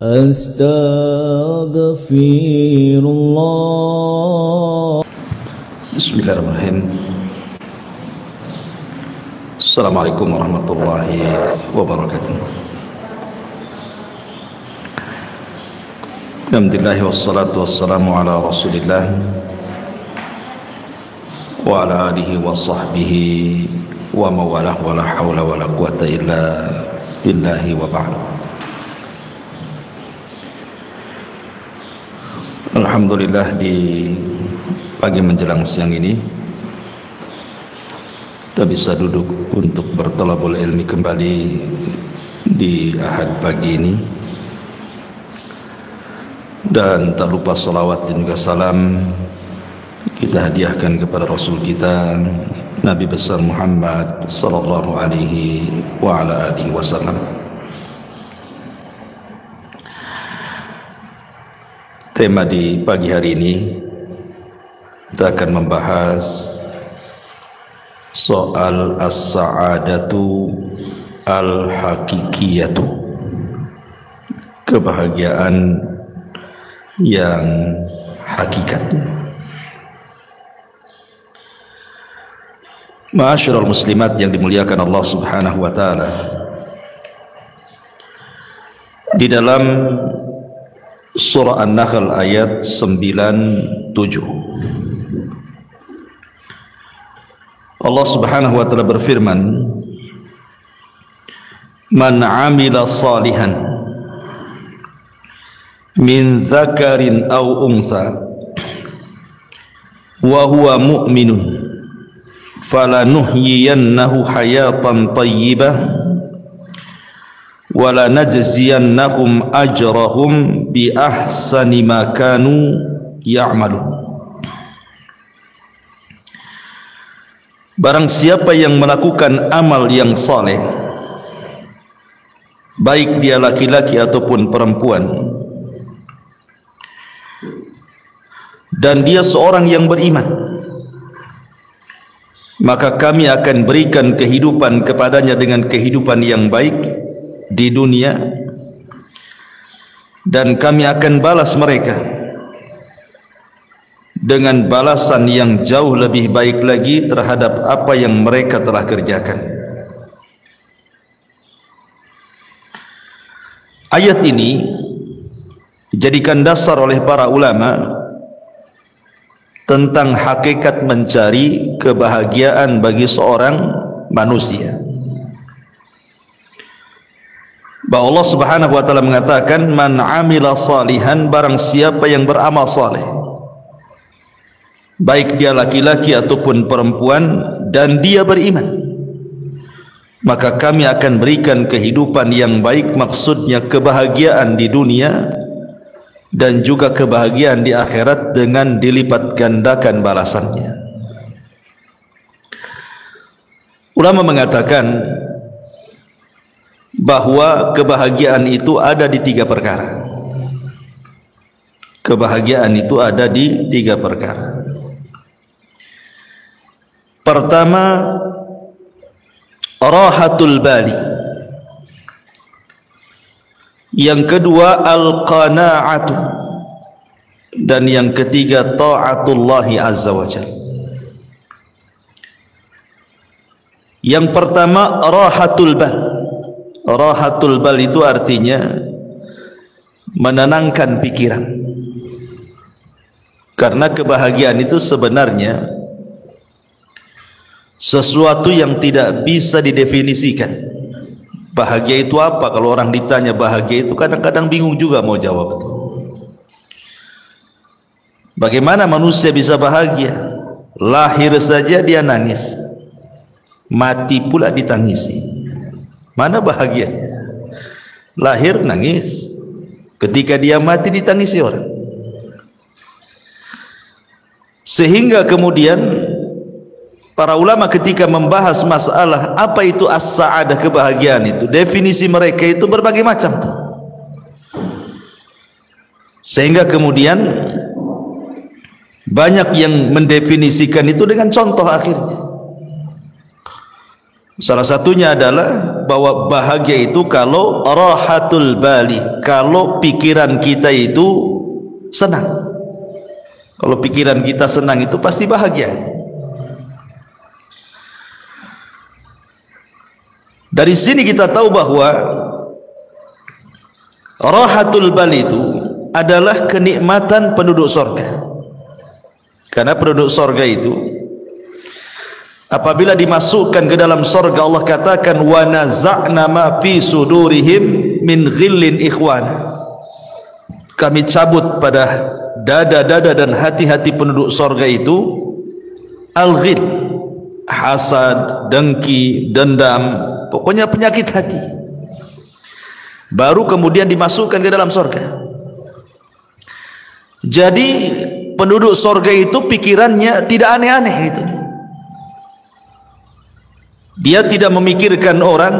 Astaghfirullah. Bismillahirrahmanirrahim. Assalamualaikum warahmatullahi wabarakatuh. Alhamdulillah wassalatu wassalamu ala Rasulillah wa ala alihi wa sahbihi wa mawalah wa la hawla wa la quwata illa billahi wa ba'du. Alhamdulillah, di pagi menjelang siang ini kita bisa duduk untuk berthalabul ilmi kembali di Ahad pagi ini, dan tak lupa salawat dan juga salam kita hadiahkan kepada Rasul kita Nabi besar Muhammad sallallahu alaihi wa ala alihi wasallam. Tema di pagi hari ini kita akan membahas soal as-sa'adatu al-hakikiyatu, kebahagiaan yang hakikat. Ma'asyiral muslimat yang dimuliakan Allah Subhanahu wa taala, di dalam surah An-Nahl ayat 97 Allah Subhanahu wa taala berfirman, "Man 'amila salihan min dzakarin aw untha wa huwa mu'minun falanuhyiyannahu hayatan thayyibah wa lanajziyannahum ajrahum bi ahsani ma kanu ya'malun." Barang siapa yang melakukan amal yang saleh, baik dia laki-laki ataupun perempuan, dan dia seorang yang beriman, maka kami akan berikan kehidupan kepadanya dengan kehidupan yang baik di dunia, dan kami akan balas mereka dengan balasan yang jauh lebih baik lagi terhadap apa yang mereka telah kerjakan. Ayat ini dijadikan dasar oleh para ulama tentang hakikat mencari kebahagiaan bagi seorang manusia. Bahwa Allah Subhanahu wa taala mengatakan, "Man 'amila salihan", barang siapa yang beramal saleh, baik dia laki-laki ataupun perempuan, dan dia beriman, maka kami akan berikan kehidupan yang baik, maksudnya kebahagiaan di dunia dan juga kebahagiaan di akhirat dengan dilipat gandakan balasannya. Ulama mengatakan bahwa kebahagiaan itu ada di tiga perkara. Kebahagiaan itu ada di tiga perkara. Pertama, rahatul bali. Yang kedua, al-qana'atu. Dan yang ketiga, ta'atullahi azza wa jalla. Yang pertama, rahatul bal. Rahatul bal itu artinya menenangkan pikiran. Karena kebahagiaan itu sebenarnya sesuatu yang tidak bisa didefinisikan. Bahagia itu apa? Kalau orang ditanya bahagia itu, kadang-kadang bingung juga mau jawab itu. Bagaimana manusia bisa bahagia? Lahir saja dia nangis, mati pula ditangisi. Mana bahagianya? Lahir nangis, ketika dia mati ditangisi orang. Sehingga kemudian para ulama ketika membahas masalah apa itu as-sa'adah, kebahagiaan itu, definisi mereka itu berbagai macam tuh. Sehingga kemudian banyak yang mendefinisikan itu dengan contoh akhirnya. Salah satunya adalah bahwa bahagia itu kalau rahatul bali, kalau pikiran kita itu senang. Kalau pikiran kita senang itu pasti bahagia. Dari sini kita tahu bahwa rahatul bali itu adalah kenikmatan penduduk surga. Karena penduduk surga itu apabila dimasukkan ke dalam surga, Allah katakan wa naza'na ma fi sudurihim min ghillin ikhwana. Kami cabut pada dada-dada dan hati-hati penduduk surga itu al-ghil, hasad, dengki, dendam, pokoknya penyakit hati. Baru kemudian dimasukkan ke dalam surga. Jadi penduduk surga itu pikirannya tidak aneh-aneh gitu. Dia tidak memikirkan orang,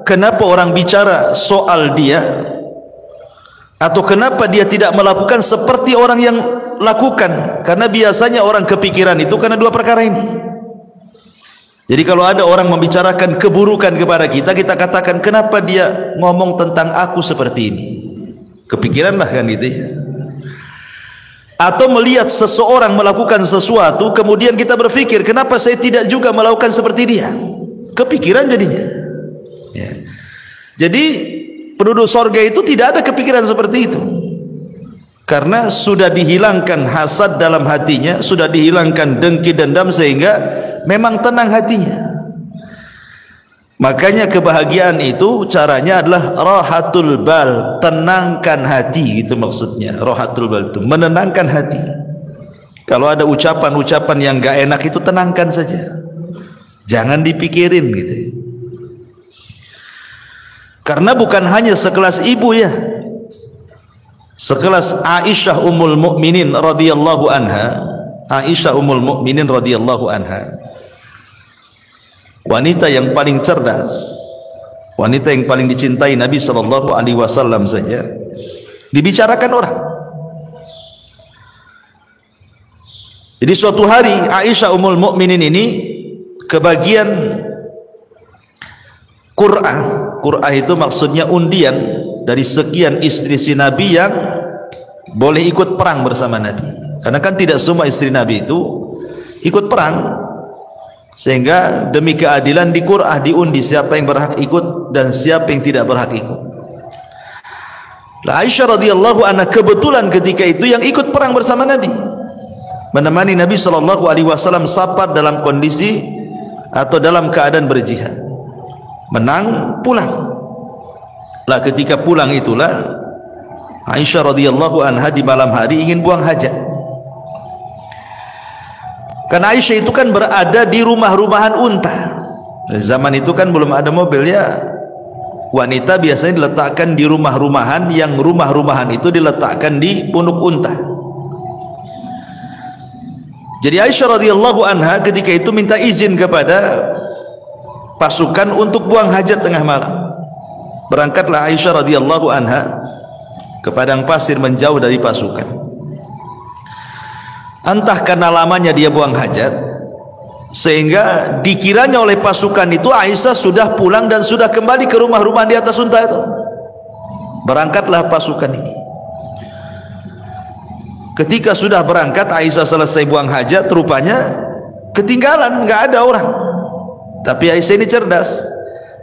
kenapa orang bicara soal dia, atau kenapa dia tidak melakukan seperti orang yang lakukan. Karena biasanya orang kepikiran itu karena dua perkara ini. Jadi kalau ada orang membicarakan keburukan kepada kita, kita katakan kenapa dia ngomong tentang aku seperti ini. Kepikiranlah kan gitu ya. Atau melihat seseorang melakukan sesuatu, kemudian kita berpikir kenapa saya tidak juga melakukan seperti dia. Kepikiran jadinya ya. Jadi penduduk surga itu tidak ada kepikiran seperti itu, karena sudah dihilangkan hasad dalam hatinya, sudah dihilangkan dengki dendam, sehingga memang tenang hatinya. Makanya kebahagiaan itu caranya adalah rahatul bal, tenangkan hati, gitu maksudnya. Rahatul bal itu menenangkan hati. Kalau ada ucapan-ucapan yang gak enak itu tenangkan saja, jangan dipikirin gitu. Karena bukan hanya sekelas ibu ya, sekelas Aisyah Ummul Mukminin radhiyallahu anha. Aisyah Ummul Mukminin radhiyallahu anha, wanita yang paling cerdas, wanita yang paling dicintai Nabi sallallahu alaihi wasallam saja dibicarakan orang. Jadi suatu hari Aisyah Ummul Mukminin ini kebagian Qur'ah. Qur'ah itu maksudnya undian dari sekian istri si Nabi yang boleh ikut perang bersama Nabi. Karena kan tidak semua istri Nabi itu ikut perang, sehingga demi keadilan di Qur'ah diundi siapa yang berhak ikut dan siapa yang tidak berhak ikut. Aisyah radhiyallahu anha kebetulan ketika itu yang ikut perang bersama Nabi, menemani Nabi sallallahu alaihi wasallam safar dalam kondisi atau dalam keadaan berjihad, menang pulang. Lah ketika pulang itulah Aisyah radhiyallahu anha di malam hari ingin buang hajat. Karena Aisyah itu kan berada di rumah-rumahan unta. Zaman itu kan belum ada mobil ya. Wanita biasanya diletakkan di rumah-rumahan, yang rumah-rumahan itu diletakkan di punuk unta. Jadi Aisyah radhiyallahu anha ketika itu minta izin kepada pasukan untuk buang hajat tengah malam. Berangkatlah Aisyah radhiyallahu anha ke padang pasir menjauh dari pasukan. Entah karena lamanya dia buang hajat, sehingga dikiranya oleh pasukan itu Aisyah sudah pulang dan sudah kembali ke rumah-rumah di atas unta itu. Berangkatlah pasukan ini. Ketika sudah berangkat, Aisyah selesai buang hajat, rupanya ketinggalan, nggak ada orang. Tapi Aisyah ini cerdas,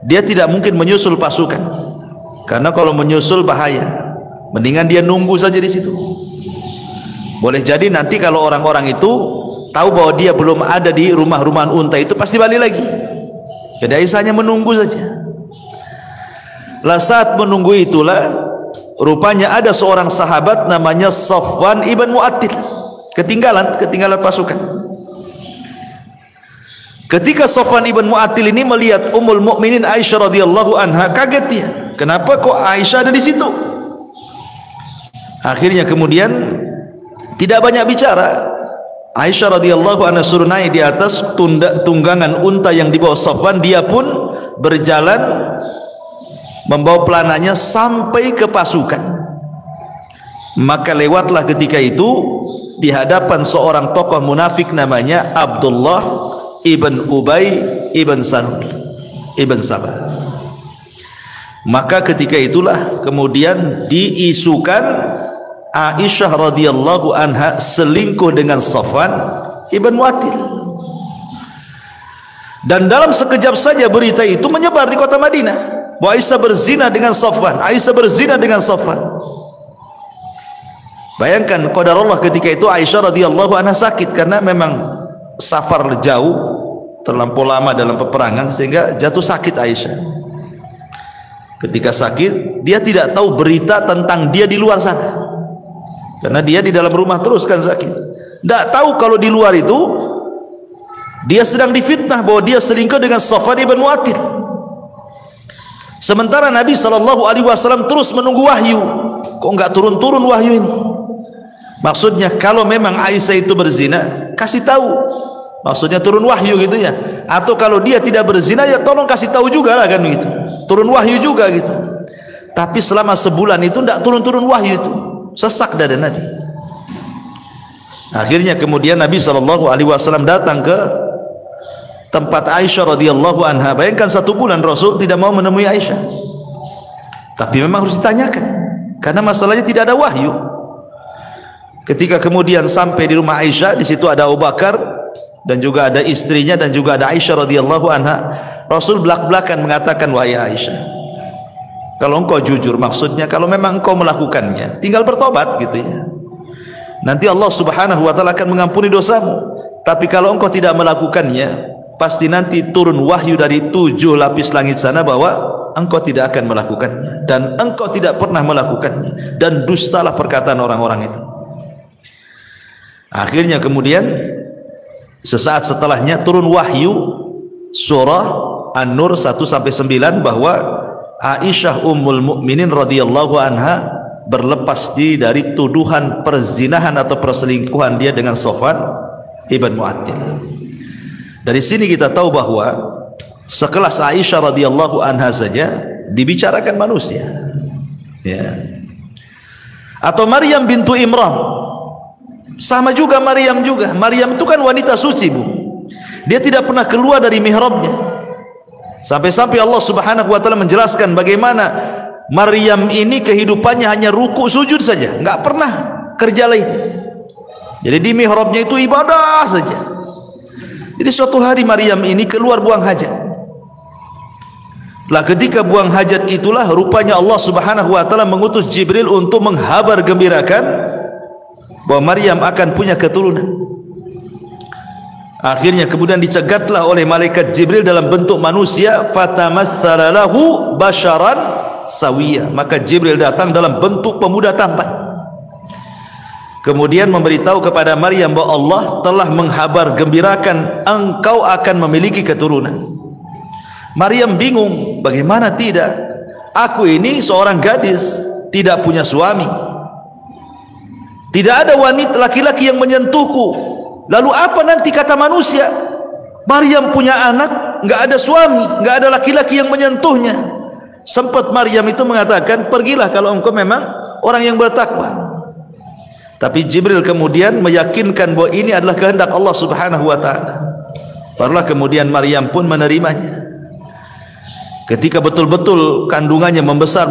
dia tidak mungkin menyusul pasukan, karena kalau menyusul bahaya. Mendingan dia nunggu saja di situ. Boleh jadi nanti kalau orang-orang itu tahu bahwa dia belum ada di rumah-rumahan unta itu, pasti balik lagi. Jadi Aisyahnya menunggu saja. Lah saat menunggu itulah rupanya ada seorang sahabat namanya Safwan ibn Mu'attil ketinggalan pasukan. Ketika Safwan ibn Mu'attil ini melihat Ummul Mukminin Aisyah radhiyallahu anha, kaget dia. Kenapa kok Aisyah ada di situ? Akhirnya kemudian tidak banyak bicara. Aisyah radhiyallahu anha suruh naik di atas tunggangan unta yang dibawa Safwan. Dia pun berjalan membawa pelananya sampai ke pasukan. Maka lewatlah ketika itu di hadapan seorang tokoh munafik namanya Abdullah ibn Ubay ibn Salul. ibn Sabah. Maka ketika itulah kemudian diisukan Aisyah radhiyallahu anha selingkuh dengan Safwan ibn Mu'attil. Dan dalam sekejap saja berita itu menyebar di kota Madinah bahwa Aisyah berzina dengan Safwan, Aisyah berzina dengan Safwan. Bayangkan qadarullah ketika itu Aisyah radhiyallahu anha sakit karena memang safar jauh, terlampau lama dalam peperangan sehingga jatuh sakit Aisyah. Ketika sakit, dia tidak tahu berita tentang dia di luar sana. Karena dia di dalam rumah terus kan sakit. Tidak tahu kalau di luar itu dia sedang difitnah bahwa dia selingkuh dengan Safwan ibn Mu'attil. Sementara Nabi SAW terus menunggu wahyu. Kok enggak turun-turun wahyu ini? Maksudnya kalau memang Aisyah itu berzina, kasih tahu. Maksudnya turun wahyu gitu ya. Atau kalau dia tidak berzina, ya tolong kasih tahu juga lah kan gitu. Turun wahyu juga gitu. Tapi selama sebulan itu tidak turun-turun wahyu itu. Sesak dada Nabi. Akhirnya kemudian Nabi SAW datang ke tempat Aisyah radhiyallahu anha. Bayangkan 1 bulan Rasul tidak mau menemui Aisyah. Tapi memang harus ditanyakan karena masalahnya tidak ada wahyu. Ketika kemudian sampai di rumah Aisyah, di situ ada Abu Bakar dan juga ada istrinya dan juga ada Aisyah radhiyallahu anha. Rasul belak-belakan mengatakan, wahai Aisyah, kalau engkau jujur, maksudnya kalau memang engkau melakukannya, tinggal bertobat gitu ya. Nanti Allah Subhanahu wa taala akan mengampuni dosamu. Tapi kalau engkau tidak melakukannya, pasti nanti turun wahyu dari 7 lapis langit sana bahwa engkau tidak akan melakukannya dan engkau tidak pernah melakukannya dan dustalah perkataan orang-orang itu. Akhirnya kemudian sesaat setelahnya turun wahyu surah An-Nur 1-9 bahwa Aisyah Ummul Mukminin radhiyallahu anha berlepas diri dari tuduhan perzinahan atau perselingkuhan dia dengan Safwan ibn Mu'attil. Dari sini kita tahu bahwa sekelas Aisyah radhiyallahu anha saja dibicarakan manusia. Ya. Atau Maryam bintu Imran, sama juga Maryam juga. Maryam itu kan wanita suci, Bu. Dia tidak pernah keluar dari mihrabnya. Sampai-sampai Allah Subhanahu wa taala menjelaskan bagaimana Maryam ini kehidupannya hanya ruku sujud saja, enggak pernah kerja lain. Jadi di mihrabnya itu ibadah saja. Jadi suatu hari Maryam ini keluar buang hajat. Lah ketika buang hajat itulah rupanya Allah Subhanahu wa taala mengutus Jibril untuk menghabar gembirakan bahwa Maryam akan punya keturunan. Akhirnya kemudian dicegatlah oleh malaikat Jibril dalam bentuk manusia, fatamatsala lahu basharan sawiyya. Maka Jibril datang dalam bentuk pemuda tampan. Kemudian memberitahu kepada Maryam bahwa Allah telah menghabar gembirakan engkau akan memiliki keturunan. Maryam bingung, bagaimana tidak? Aku ini seorang gadis, tidak punya suami. Tidak ada wanita laki-laki yang menyentuhku. Lalu apa nanti kata manusia? Maryam punya anak, enggak ada suami, enggak ada laki-laki yang menyentuhnya. Sempat Maryam itu mengatakan, pergilah kalau engkau memang orang yang bertakwa. Tapi Jibril kemudian meyakinkan bahwa ini adalah kehendak Allah Subhanahu wa taala. Barulah kemudian Maryam pun menerimanya. Ketika betul-betul kandungannya membesar,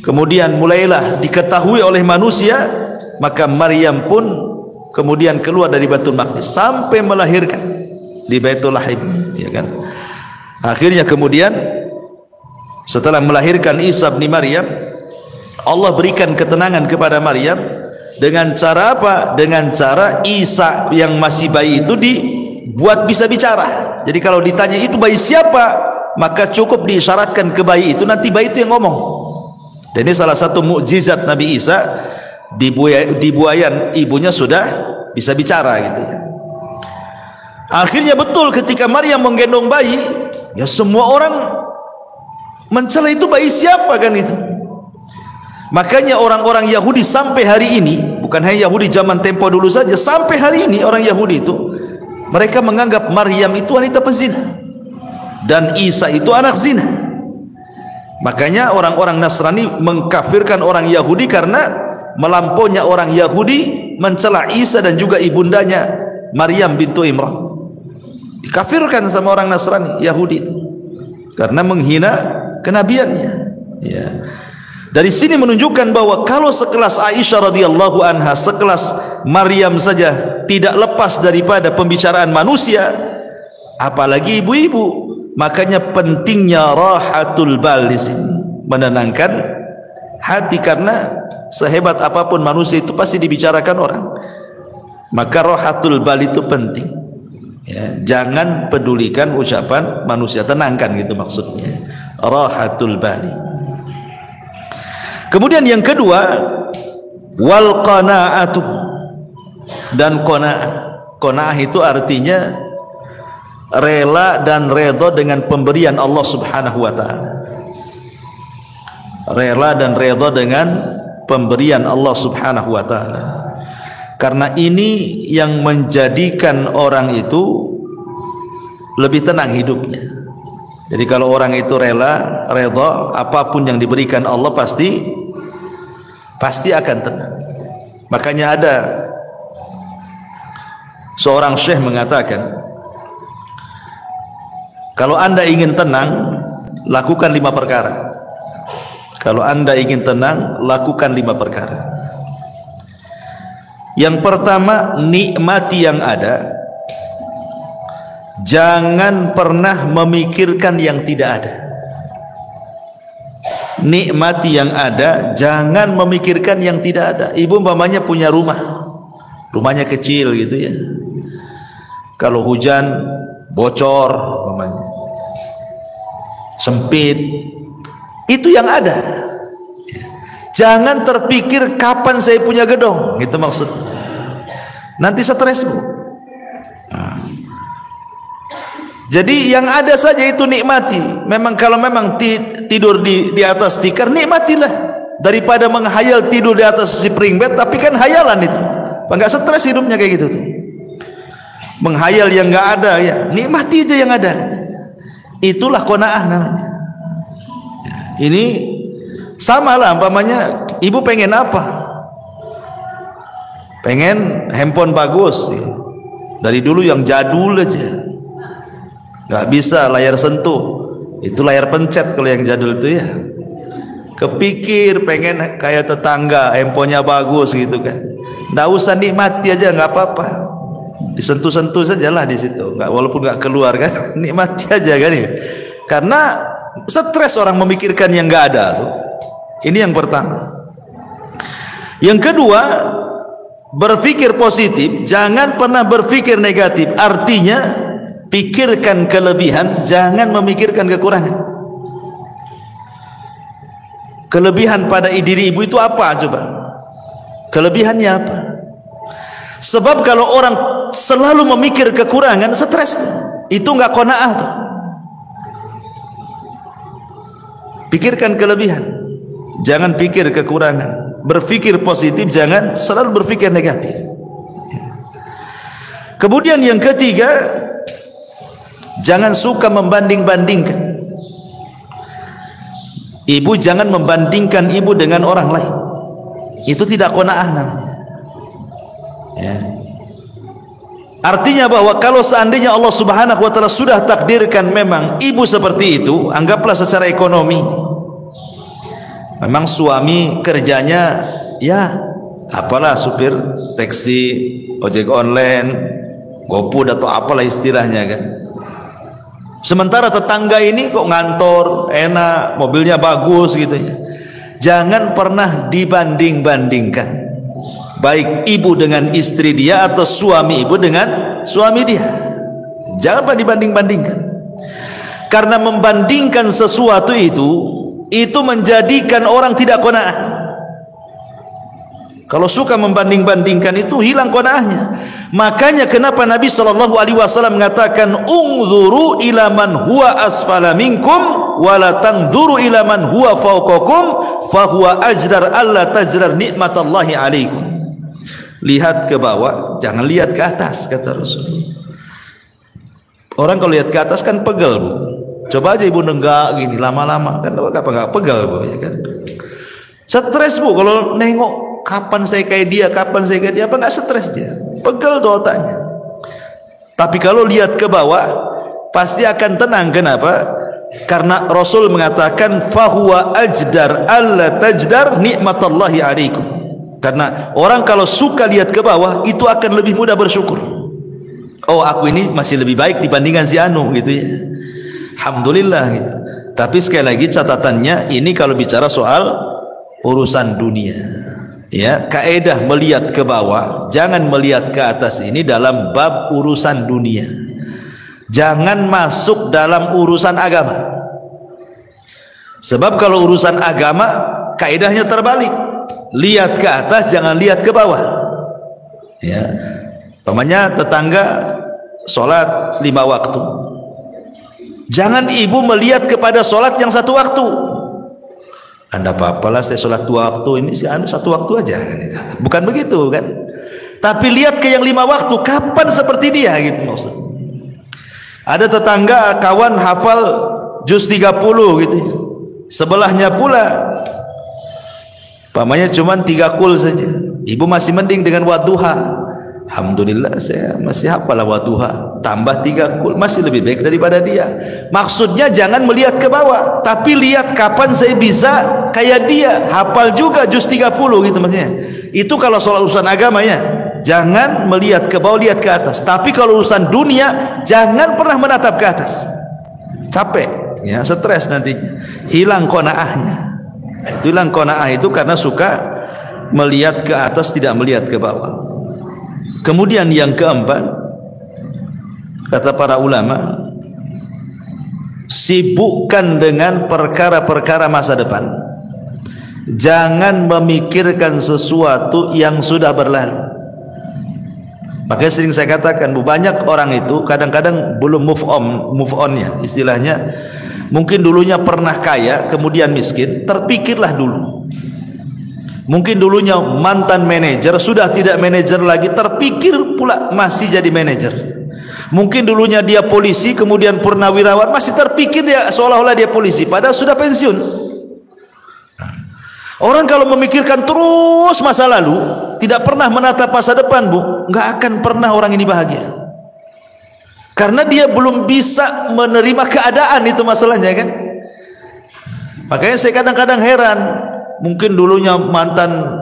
kemudian mulailah diketahui oleh manusia, maka Maryam pun kemudian keluar dari Baitul Maqdis sampai melahirkan di Baitul Lahim, ya kan? Akhirnya kemudian setelah melahirkan Isa bin Maryam, Allah berikan ketenangan kepada Maryam dengan cara apa? Dengan cara Isa yang masih bayi itu dibuat bisa bicara. Jadi kalau ditanya itu bayi siapa, maka cukup diisyaratkan ke bayi itu, nanti bayi itu yang ngomong. Dan ini salah satu mukjizat Nabi Isa, di buayan ibunya sudah bisa bicara gitu ya. Akhirnya betul ketika Maryam menggendong bayi, ya semua orang mencela itu bayi siapa kan itu. Makanya orang-orang Yahudi sampai hari ini, bukan hanya Yahudi zaman tempo dulu saja, sampai hari ini orang Yahudi itu mereka menganggap Maryam itu wanita pezina dan Isa itu anak zina. Makanya orang-orang Nasrani mengkafirkan orang Yahudi karena melampaunya orang Yahudi mencela Isa dan juga ibundanya Maryam bintu Imran. dikafirkan sama orang Nasrani, Yahudi itu, karena menghina kenabiannya. Ya. Dari sini menunjukkan bahwa kalau sekelas Aisyah radhiyallahu anha, sekelas Maryam saja tidak lepas daripada pembicaraan manusia, apalagi ibu-ibu. Makanya pentingnya rahatul bal di sini, menenangkan hati, karena sehebat apapun manusia itu pasti dibicarakan orang. Maka rahatul bal itu penting. Ya, jangan pedulikan ucapan manusia, tenangkan gitu maksudnya. Rahatul bali. Kemudian yang kedua, wal qanaatu, dan qanaah. Qanaah itu artinya rela dan redha dengan pemberian Allah Subhanahu wa taala. Rela dan redha dengan pemberian Allah Subhanahu wa taala. Karena ini yang menjadikan orang itu lebih tenang hidupnya. Jadi kalau orang itu rela, redha, apapun yang diberikan Allah pasti akan tenang. Makanya ada seorang syekh mengatakan, kalau Anda ingin tenang, lakukan 5 perkara. Kalau Anda ingin tenang, lakukan 5 perkara. Yang pertama, nikmati yang ada. Jangan pernah memikirkan yang tidak ada. Nikmati yang ada, jangan memikirkan yang tidak ada. Ibu umpamanya punya rumah, rumahnya kecil gitu ya. Kalau hujan bocor umpamanya, sempit, itu yang ada. Jangan terpikir kapan saya punya gedung, gitu maksud. Nanti stres, Bu. Jadi yang ada saja itu nikmati. Memang kalau memang tidur di atas tikar, nikmatilah, daripada menghayal tidur di atas spring bed, tapi kan hayalan itu. Enggak stres hidupnya kayak gitu tuh. Menghayal yang enggak ada, ya nikmati aja yang ada. Itulah qanaah namanya. Ini sama lah umpamanya ibu pengen apa? Pengen handphone bagus ya. Dari dulu yang jadul aja, nggak bisa layar sentuh, itu layar pencet kalau yang jadul itu ya. Kepikir pengen kayak tetangga, handphonenya bagus gitu kan, nggak usah, nikmati aja, nggak apa-apa, disentuh-sentuh sajalah di situ, nggak, walaupun nggak keluar kan, nikmati aja kan ya. Karena stres orang memikirkan yang nggak ada tuh. Ini yang pertama. Yang kedua, berpikir positif, jangan pernah berpikir negatif. Artinya pikirkan kelebihan, jangan memikirkan kekurangan. Kelebihan pada diri ibu itu apa coba? Kelebihannya apa? Sebab kalau orang selalu memikir kekurangan, stres, itu nggak qanaah tuh. Pikirkan kelebihan, jangan pikir kekurangan. Berpikir positif, jangan selalu berpikir negatif. Kemudian yang ketiga, jangan suka membanding-bandingkan. Ibu jangan membandingkan ibu dengan orang lain. Itu tidak qanaah namanya. Ya. Artinya bahwa kalau seandainya Allah Subhanahu wa taala sudah takdirkan memang ibu seperti itu, anggaplah secara ekonomi, memang suami kerjanya ya apalah, supir taksi, ojek online, GoFood atau apalah istilahnya kan. Sementara tetangga ini kok ngantor, enak, mobilnya bagus gitu ya. Jangan pernah dibanding-bandingkan. Baik ibu dengan istri dia atau suami ibu dengan suami dia. Jangan pernah dibanding-bandingkan. Karena membandingkan sesuatu itu menjadikan orang tidak qanaah. Kalau suka membanding-bandingkan itu hilang qanaahnya. Makanya kenapa Nabi SAW mengatakan, "Unzuru ila man huwa asfala minkum wa la tanzuru ila man huwa fawqakum fa huwa ajdar alla tajrar nikmatallahi alaikum." Lihat ke bawah, jangan lihat ke atas, kata Rasul. Orang kalau lihat ke atas kan pegel, Bu. Coba aja ibu nenggak gini lama-lama kan apa enggak pegel, Bu, ya kan. Stres, Bu, kalau nengok kapan saya kayak dia, apa enggak stres dia? Pegel tuh otaknya. Tapi kalau lihat ke bawah pasti akan tenang. Kenapa? Karena Rasul mengatakan fahuwa ajdar alla tajdar nikmatallahi alaikum. Karena orang kalau suka lihat ke bawah itu akan lebih mudah bersyukur. Oh, aku ini masih lebih baik dibandingkan si anu gitu ya. Alhamdulillah gitu. Tapi sekali lagi catatannya, ini kalau bicara soal urusan dunia. Ya, kaedah melihat ke bawah, jangan melihat ke atas, ini dalam bab urusan dunia. Jangan masuk dalam urusan agama. Sebab kalau urusan agama kaedahnya terbalik. Lihat ke atas, jangan lihat ke bawah. Ya. Pamannya tetangga sholat 5 waktu. Jangan ibu melihat kepada sholat yang 1 waktu. Anda apa-apalah saya sholat 2 waktu, ini si anu 1 waktu aja kan itu. Bukan begitu kan. Tapi lihat ke yang 5 waktu, kapan seperti dia gitu maksudnya. Ada tetangga kawan hafal juz 30 gitu. Sebelahnya pula pamannya cuma 3 kul saja. Ibu masih mending dengan wadduha. Alhamdulillah saya masih hafal wadduha, tambah 3 kul masih lebih baik daripada dia. Maksudnya jangan melihat ke bawah, tapi lihat kapan saya bisa kayak dia, hafal juga juz 30 gitu maksudnya. Itu kalau soal urusan agama ya. Jangan melihat ke bawah, lihat ke atas. Tapi kalau urusan dunia jangan pernah menatap ke atas. Capek ya, stres nantinya. Hilang qanaahnya. Itu hilang qanaah itu karena suka melihat ke atas, tidak melihat ke bawah. Kemudian yang keempat, kata para ulama, sibukkan dengan perkara-perkara masa depan. Jangan memikirkan sesuatu yang sudah berlalu. Makanya sering saya katakan, banyak orang itu kadang-kadang belum move on-nya, istilahnya. Mungkin dulunya pernah kaya, kemudian miskin, terpikirlah dulu. Mungkin dulunya mantan manajer, sudah tidak manajer lagi, terpikir pula masih jadi manajer. Mungkin dulunya dia polisi, kemudian purnawirawan, masih terpikir dia seolah-olah dia polisi, padahal sudah pensiun. Orang kalau memikirkan terus masa lalu, tidak pernah menatap masa depan, Bu, nggak akan pernah orang ini bahagia. Karena dia belum bisa menerima keadaan, itu masalahnya kan. Makanya saya kadang-kadang heran. Mungkin dulunya mantan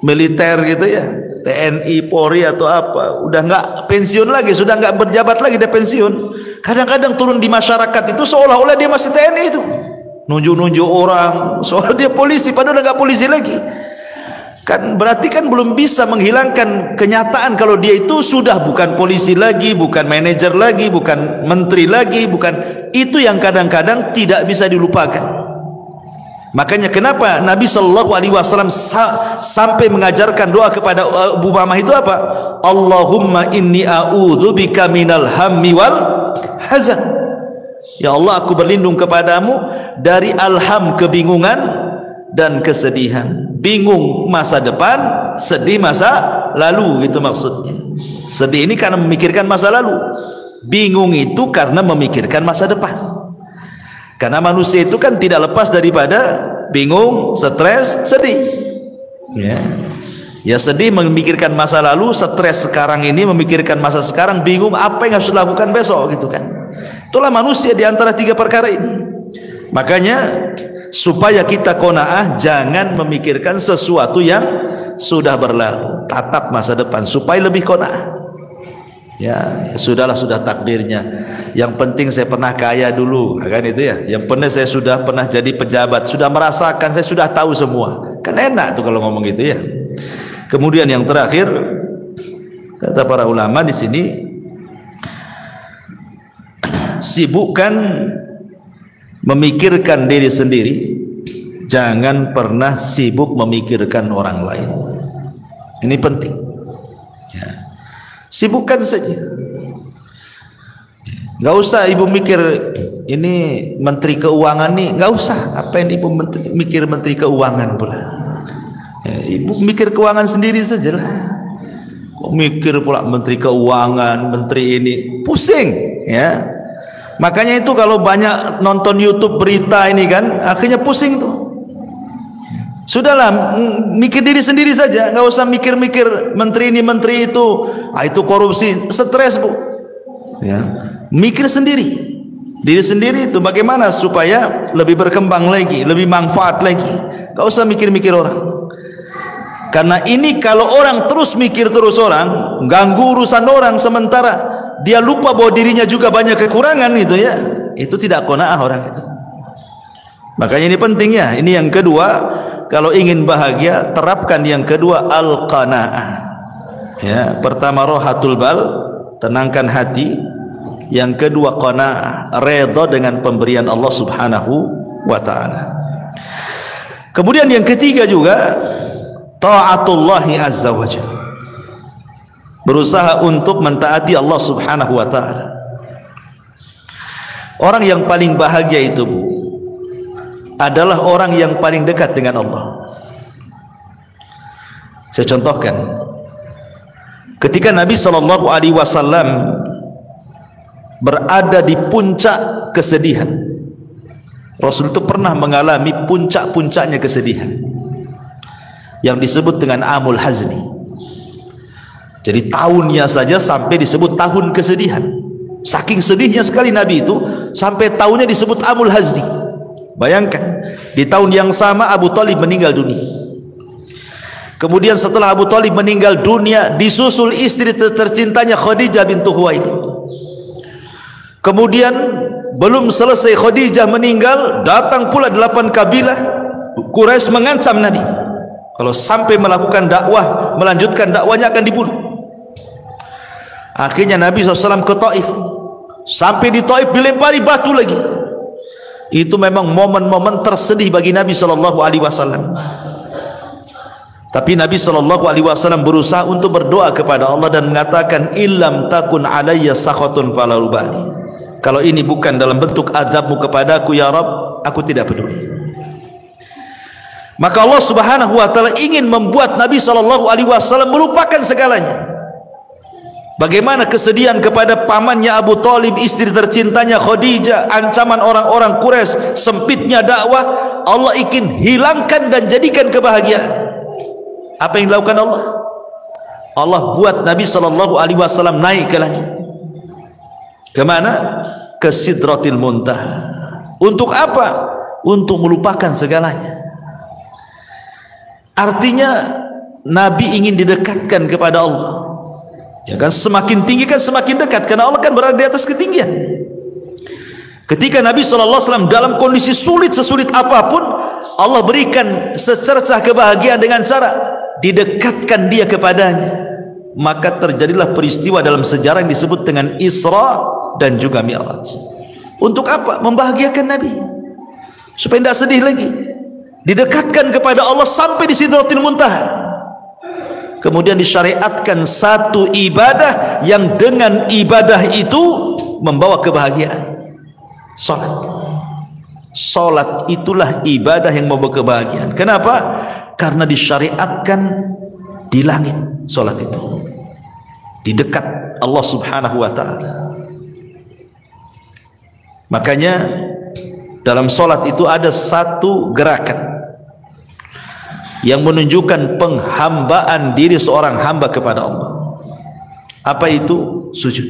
militer gitu ya, TNI, Polri atau apa, udah nggak pensiun lagi, sudah nggak berjabat lagi, dia pensiun. Kadang-kadang turun di masyarakat itu seolah-olah dia masih TNI itu, nunjuk-nunjuk orang, seolah dia polisi, padahal udah nggak polisi lagi. Kan berarti kan belum bisa menghilangkan kenyataan kalau dia itu sudah bukan polisi lagi, bukan manajer lagi, bukan menteri lagi, bukan itu yang kadang-kadang tidak bisa dilupakan. Makanya kenapa Nabi Shallallahu Alaihi Wasallam sampai mengajarkan doa kepada Abu Umamah itu apa? Allahumma inni a'udzubika minal hammi wal hazan. Ya Allah, aku berlindung kepadamu dari alham, kebingungan dan kesedihan. Bingung masa depan, sedih masa lalu, gitu maksudnya. Sedih ini karena memikirkan masa lalu, bingung itu karena memikirkan masa depan. Karena manusia itu kan tidak lepas daripada bingung, stres, sedih. Ya sedih memikirkan masa lalu, stres sekarang ini memikirkan masa sekarang, bingung apa yang harus dilakukan besok gitu kan. Itulah manusia di antara 3 perkara ini. Makanya supaya kita qanaah, jangan memikirkan sesuatu yang sudah berlalu, tatap masa depan supaya lebih qanaah. Ya sudahlah, sudah takdirnya. Yang penting saya pernah kaya dulu, kan itu ya. Yang penting saya sudah pernah jadi pejabat, sudah merasakan, saya sudah tahu semua. Kan enak tuh kalau ngomong gitu ya. Kemudian yang terakhir, kata para ulama di sini, sibukkan memikirkan diri sendiri, jangan pernah sibuk memikirkan orang lain. Ini penting. Sibukkan saja. Nggak usah ibu mikir ini menteri keuangan nih, nggak usah. Apa yang ibu mikir menteri keuangan pula? Ya, ibu mikir keuangan sendiri saja lah. Kok mikir pula menteri keuangan, menteri ini, pusing ya. Makanya itu kalau banyak nonton YouTube berita ini kan, akhirnya pusing tuh. Sudahlah, mikir diri sendiri saja, nggak usah mikir-mikir menteri ini menteri itu, itu korupsi, stres Bu. Ya, mikir sendiri, diri sendiri itu bagaimana supaya lebih berkembang lagi, lebih manfaat lagi. Gak usah mikir-mikir orang. Karena ini kalau orang terus mikir terus orang, ganggu urusan orang, sementara dia lupa bahwa dirinya juga banyak kekurangan gitu ya, itu tidak qanaah orang itu. Makanya ini penting ya. Ini yang kedua, kalau ingin bahagia terapkan yang kedua, al-qanaah. Ya, pertama rohatul bal, tenangkan hati. Yang kedua qanaah, redha dengan pemberian Allah Subhanahu wa taala. Kemudian yang ketiga juga taatullahi azza wajalla. Berusaha untuk mentaati Allah Subhanahu wa taala. Orang yang paling bahagia itu, Bu, adalah orang yang paling dekat dengan Allah. Saya contohkan. Ketika Nabi sallallahu alaihi wasallam berada di puncak kesedihan, Rasul itu pernah mengalami puncak-puncaknya kesedihan yang disebut dengan Amul Hazni. Jadi tahunnya saja sampai disebut tahun kesedihan. Saking sedihnya sekali Nabi itu sampai tahunnya disebut Amul Hazni. Bayangkan, di tahun yang sama Abu Thalib meninggal dunia. Kemudian setelah Abu Thalib meninggal dunia, disusul istri tercintanya Khadijah bintu Khuwailid. Kemudian belum selesai Khadijah meninggal, datang pula 8 kabilah Quraisy mengancam Nabi, kalau sampai melakukan dakwah, melanjutkan dakwanya akan dibunuh. Akhirnya Nabi SAW ke Taif. Sampai di Taif dilempari batu lagi. Itu memang momen-momen tersedih bagi Nabi SAW. Tapi Nabi SAW berusaha untuk berdoa kepada Allah dan mengatakan, illam takun alayya sakhatun fala ubali. Kalau ini bukan dalam bentuk azabmu kepadaku ya Rabb, aku tidak peduli. Maka Allah Subhanahu wa taala ingin membuat Nabi SAW melupakan segalanya. Bagaimana kesedihan kepada pamannya Abu Thalib, istri tercintanya Khadijah, ancaman orang-orang Quraisy, sempitnya dakwah, Allah ingin hilangkan dan jadikan kebahagiaan. Apa yang dilakukan Allah? Allah buat Nabi SAW naik ke langit. Kemana? Ke Sidratil Muntaha. Untuk apa? Untuk melupakan segalanya. Artinya Nabi ingin didekatkan kepada Allah. Ya kan, semakin tinggi kan semakin dekat, karena Allah kan berada di atas ketinggian. Ketika Nabi SAW dalam kondisi sulit sesulit apapun, Allah berikan secercah kebahagiaan dengan cara didekatkan dia kepadanya. Maka terjadilah peristiwa dalam sejarah yang disebut dengan Isra dan juga Mi'raj. Untuk apa? Membahagiakan Nabi supaya tidak sedih lagi, didekatkan kepada Allah sampai di Sidratil Muntaha. Kemudian disyariatkan satu ibadah yang dengan ibadah itu membawa kebahagiaan. Salat itulah ibadah yang membawa kebahagiaan. Kenapa? Karena disyariatkan di langit. Salat itu di dekat Allah Subhanahu wa taala. Makanya dalam salat itu ada satu gerakan yang menunjukkan penghambaan diri seorang hamba kepada Allah. Apa itu? Sujud.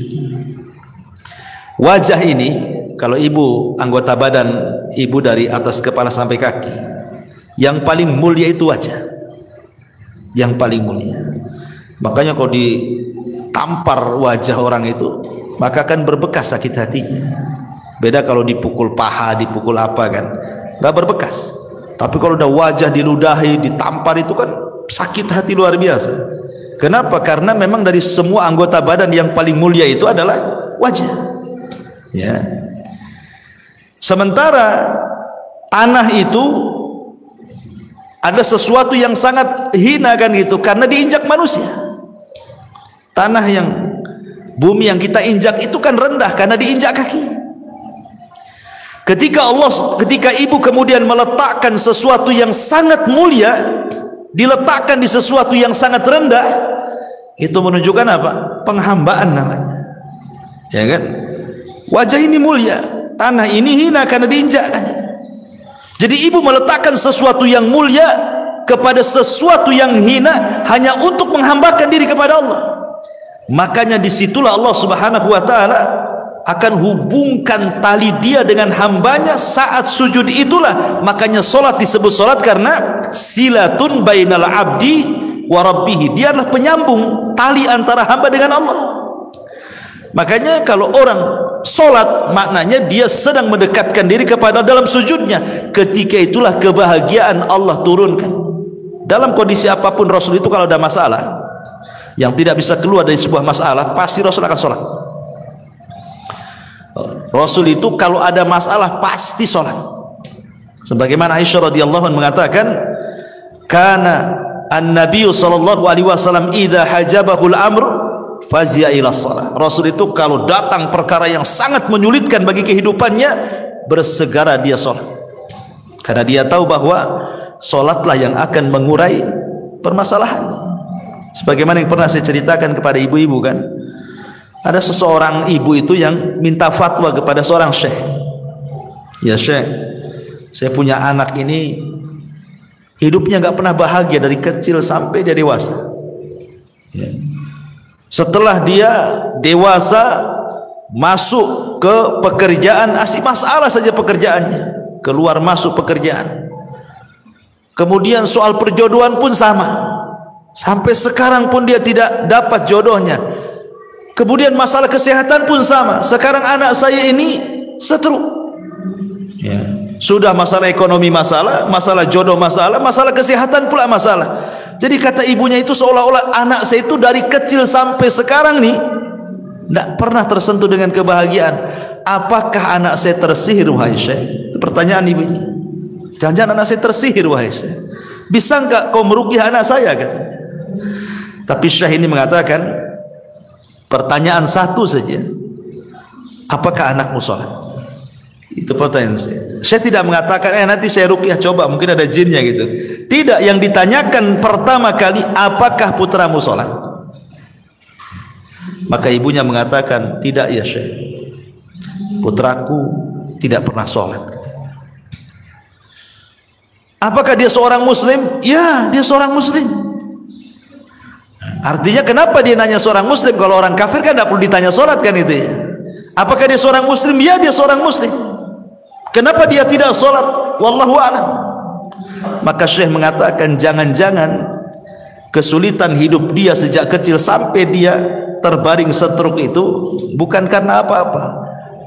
Wajah ini, kalau ibu anggota badan ibu dari atas kepala sampai kaki, yang paling mulia itu wajah. Yang paling mulia. Makanya kalau ditampar wajah orang itu, maka akan berbekas sakit hatinya. Beda kalau dipukul paha, dipukul apa kan, nggak berbekas. Tapi kalau udah wajah diludahi, ditampar, itu kan sakit hati luar biasa. Kenapa? Karena memang dari semua anggota badan yang paling mulia itu adalah wajah. Ya. Sementara tanah itu ada sesuatu yang sangat hina kan gitu, karena diinjak manusia. Tanah yang bumi yang kita injak itu kan rendah karena diinjak kaki. Ketika ibu kemudian meletakkan sesuatu yang sangat mulia, diletakkan di sesuatu yang sangat rendah, itu menunjukkan apa? Penghambaan namanya. Ya kan? Wajah ini mulia, tanah ini hina karena diinjak kan. Jadi ibu meletakkan sesuatu yang mulia kepada sesuatu yang hina hanya untuk menghambakan diri kepada Allah. Makanya disitulah Allah Subhanahu wa taala akan hubungkan tali dia dengan hambanya saat sujud itulah. Makanya solat disebut solat karena silatun bainal abdi wa rabbih. Dia adalah penyambung tali antara hamba dengan Allah. Makanya kalau orang solat, maknanya dia sedang mendekatkan diri kepada dalam sujudnya. Ketika itulah kebahagiaan Allah turunkan. Dalam kondisi apapun Rasul itu kalau ada masalah yang tidak bisa keluar dari sebuah masalah, pasti Rasul akan solat. Rasul itu kalau ada masalah pasti sholat. Sebagaimana Aisyah radhiyallahu anha mengatakan, "Kana an-nabiy sallallahu alaihi wasallam idza hajabahu al-amr fazi'a ila shalah." Rasul itu kalau datang perkara yang sangat menyulitkan bagi kehidupannya, bersegera dia sholat. Karena dia tahu bahwa sholatlah yang akan mengurai permasalahan. Sebagaimana yang pernah saya ceritakan kepada ibu-ibu kan, ada seseorang ibu itu yang minta fatwa kepada seorang syekh. Ya syekh, saya punya anak ini hidupnya nggak pernah bahagia dari kecil sampai dia dewasa. Ya. Setelah dia dewasa masuk ke pekerjaan, asik masalah saja pekerjaannya, keluar masuk pekerjaan. Kemudian soal perjodohan pun sama, sampai sekarang pun dia tidak dapat jodohnya. Kemudian masalah kesehatan pun sama. Sekarang anak saya ini stroke. Ya. Sudah masalah ekonomi masalah, masalah jodoh masalah, masalah kesehatan pula masalah. Jadi kata ibunya itu seolah-olah anak saya itu dari kecil sampai sekarang nih tidak pernah tersentuh dengan kebahagiaan. Apakah anak saya tersihir wahai syekh? Itu pertanyaan ibu ini. Jangan-jangan anak saya tersihir wahai syekh. Bisa enggak kau meruqyah anak saya katanya. Tapi syekh ini mengatakan, pertanyaan satu saja, apakah anakmu sholat? Itu pertanyaan saya. Saya tidak mengatakan nanti saya ruqyah coba mungkin ada jinnya gitu. Tidak, yang ditanyakan pertama kali, apakah putramu sholat? Maka ibunya mengatakan, tidak ya syekh, putraku tidak pernah sholat. Apakah dia seorang muslim? Ya, dia seorang muslim. Artinya kenapa dia nanya seorang muslim? Kalau orang kafir kan tidak perlu ditanya sholat kan itu ya. Apakah dia seorang muslim? Ya, dia seorang muslim. Kenapa dia tidak sholat? Wallahu a'lam. Maka syekh mengatakan, jangan-jangan kesulitan hidup dia sejak kecil sampai dia terbaring stroke itu bukan karena apa-apa,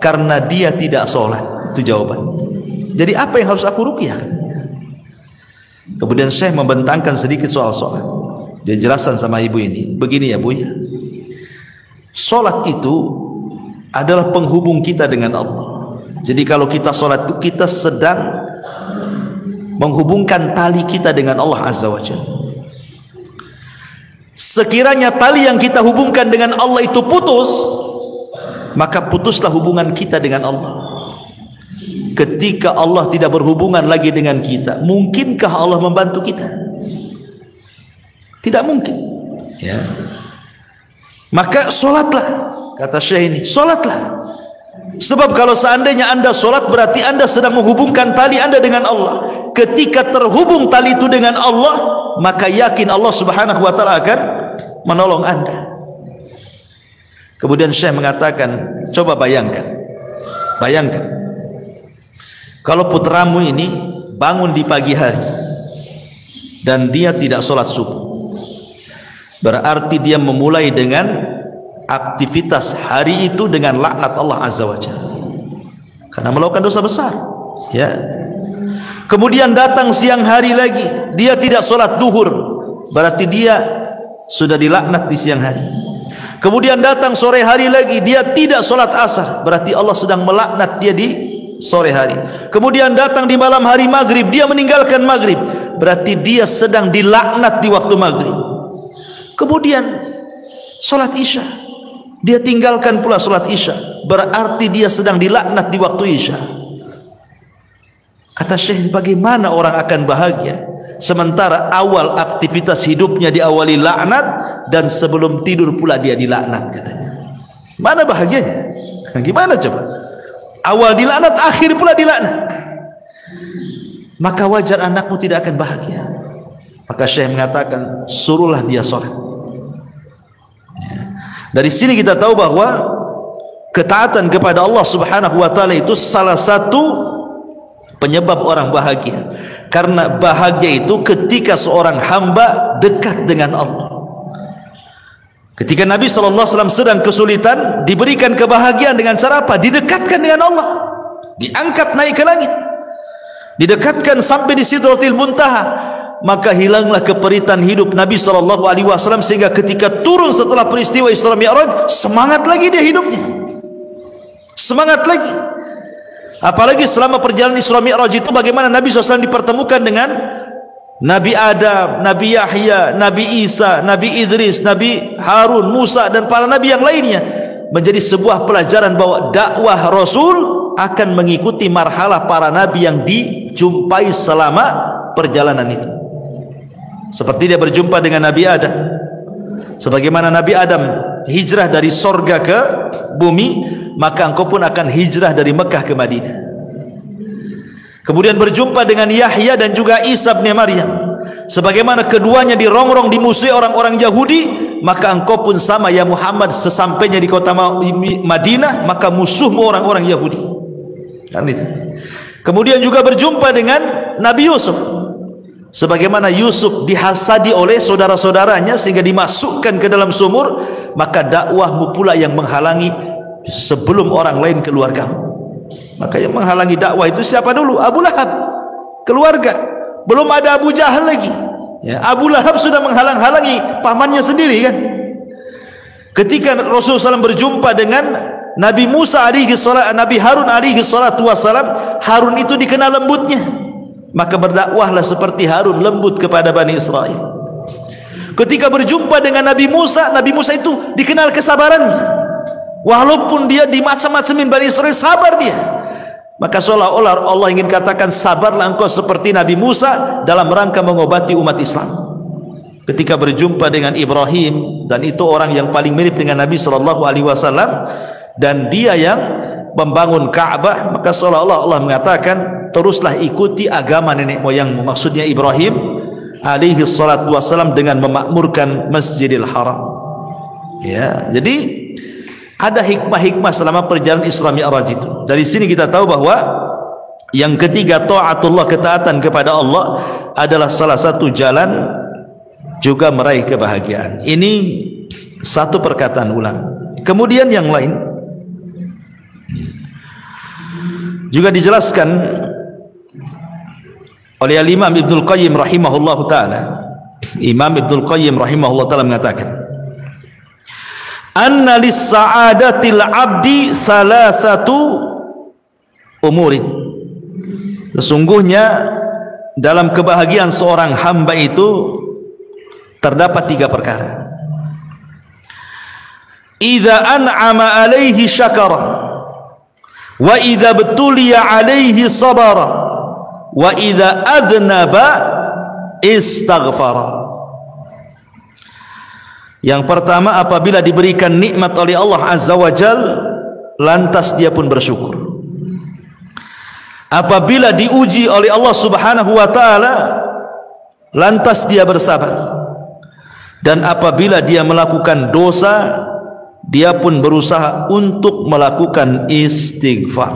karena dia tidak sholat. Itu jawaban. Jadi apa yang harus aku ruqyah katanya. Kemudian syekh membentangkan sedikit soal sholat. Dia jelaskan sama ibu ini, begini ya bu ya, sholat itu adalah penghubung kita dengan Allah. Jadi kalau kita sholat itu kita sedang menghubungkan tali kita dengan Allah Azza wa Jalla. Sekiranya tali yang kita hubungkan dengan Allah itu putus, maka putuslah hubungan kita dengan Allah. Ketika Allah tidak berhubungan lagi dengan kita, mungkinkah Allah membantu kita? Tidak mungkin ya. Maka solatlah, kata syekh ini, solatlah. Sebab kalau seandainya anda solat, berarti anda sedang menghubungkan tali anda dengan Allah. Ketika terhubung tali itu dengan Allah, maka yakin Allah subhanahu wa ta'ala akan menolong anda. Kemudian syekh mengatakan, coba bayangkan kalau putramu ini bangun di pagi hari dan dia tidak solat subuh, berarti dia memulai dengan aktivitas hari itu dengan laknat Allah Azza wa Jalla karena melakukan dosa besar ya. Kemudian datang siang hari lagi, dia tidak sholat duhur, berarti dia sudah dilaknat di siang hari. Kemudian datang sore hari lagi, dia tidak sholat asar, berarti Allah sedang melaknat dia di sore hari. Kemudian datang di malam hari maghrib, dia meninggalkan maghrib, berarti dia sedang dilaknat di waktu maghrib. Kemudian sholat isya, dia tinggalkan pula sholat isya, berarti dia sedang dilaknat di waktu isya. Kata syekh, bagaimana orang akan bahagia sementara awal aktivitas hidupnya diawali laknat dan sebelum tidur pula dia dilaknat katanya. Mana bahagianya? Gimana coba? Awal dilaknat, akhir pula dilaknat. Maka wajar anakmu tidak akan bahagia. Maka syekh mengatakan, suruhlah dia sholat. Dari sini kita tahu bahwa ketaatan kepada Allah Subhanahu wa taala itu salah satu penyebab orang bahagia. Karena bahagia itu ketika seorang hamba dekat dengan Allah. Ketika Nabi SAW sedang kesulitan, diberikan kebahagiaan dengan cara apa? Didekatkan dengan Allah, diangkat naik ke langit, didekatkan sampai di Sidratil Muntaha. Maka hilanglah keperitan hidup Nabi SAW, sehingga ketika turun setelah peristiwa Isra Mi'raj, semangat lagi dia hidupnya, semangat lagi. Apalagi selama perjalanan Isra Mi'raj itu bagaimana Nabi SAW dipertemukan dengan Nabi Adam, Nabi Yahya, Nabi Isa, Nabi Idris, Nabi Harun, Musa dan para Nabi yang lainnya. Menjadi sebuah pelajaran bahwa dakwah Rasul akan mengikuti marhalah para Nabi yang dijumpai selama perjalanan itu. Seperti dia berjumpa dengan Nabi Adam, sebagaimana Nabi Adam hijrah dari sorga ke bumi, maka engkau pun akan hijrah dari Mekah ke Madinah. Kemudian berjumpa dengan Yahya dan juga Isa bin Maryam, sebagaimana keduanya dirongrong dimusuhi orang-orang Yahudi, maka engkau pun sama ya Muhammad, sesampainya di kota Madinah maka musuhmu orang-orang Yahudi. Kan itu. Kemudian juga berjumpa dengan Nabi Yusuf, sebagaimana Yusuf dihasadi oleh saudara-saudaranya sehingga dimasukkan ke dalam sumur, maka dakwahmu pula yang menghalangi sebelum orang lain keluargamu. Maka yang menghalangi dakwah itu siapa dulu? Abu Lahab, keluarga. Belum ada Abu Jahal lagi ya, Abu Lahab sudah menghalang-halangi pamannya sendiri kan. Ketika Rasulullah SAW berjumpa dengan Nabi Musa alaihi salam, Nabi Harun alaihi salatu wassalam, Harun itu dikenal lembutnya, maka berdakwahlah seperti Harun lembut kepada Bani Israel. Ketika berjumpa dengan Nabi Musa itu dikenal kesabarannya, walaupun dia dimacam-macamin Bani Israel, sabar dia. Maka seolah-olah Allah ingin katakan, sabarlah engkau seperti Nabi Musa dalam rangka mengobati umat Islam. Ketika berjumpa dengan Ibrahim, dan itu orang yang paling mirip dengan Nabi SAW, dan dia yang membangun Ka'bah, maka seolah-olah Allah mengatakan, teruslah ikuti agama nenek moyangmu, maksudnya Ibrahim alaihi salatu wassalam, dengan memakmurkan Masjidil Haram. Ya, jadi ada hikmah-hikmah selama perjalanan Isra Mi'raj itu. Dari sini kita tahu bahwa yang ketiga, taatullah, ketaatan kepada Allah adalah salah satu jalan juga meraih kebahagiaan. Ini satu perkataan ulama. Kemudian yang lain juga dijelaskan oleh Imam Ibnul Qayyim rahimahullahu taala. Imam Ibnul Qayyim rahimahullahu taala mengatakan, anna lis-sa'adatil 'abdi thalathatu umurin. Sesungguhnya dalam kebahagiaan seorang hamba itu terdapat 3 perkara. Idza an'ama 'alaihi syakara, wa idza betuliya 'alaihi sabara, wa idza adnaba istaghfara. Yang pertama, apabila diberikan nikmat oleh Allah Azza wa Jal, lantas dia pun bersyukur. Apabila diuji oleh Allah Subhanahu wa taala, lantas dia bersabar. Dan apabila dia melakukan dosa, dia pun berusaha untuk melakukan istighfar.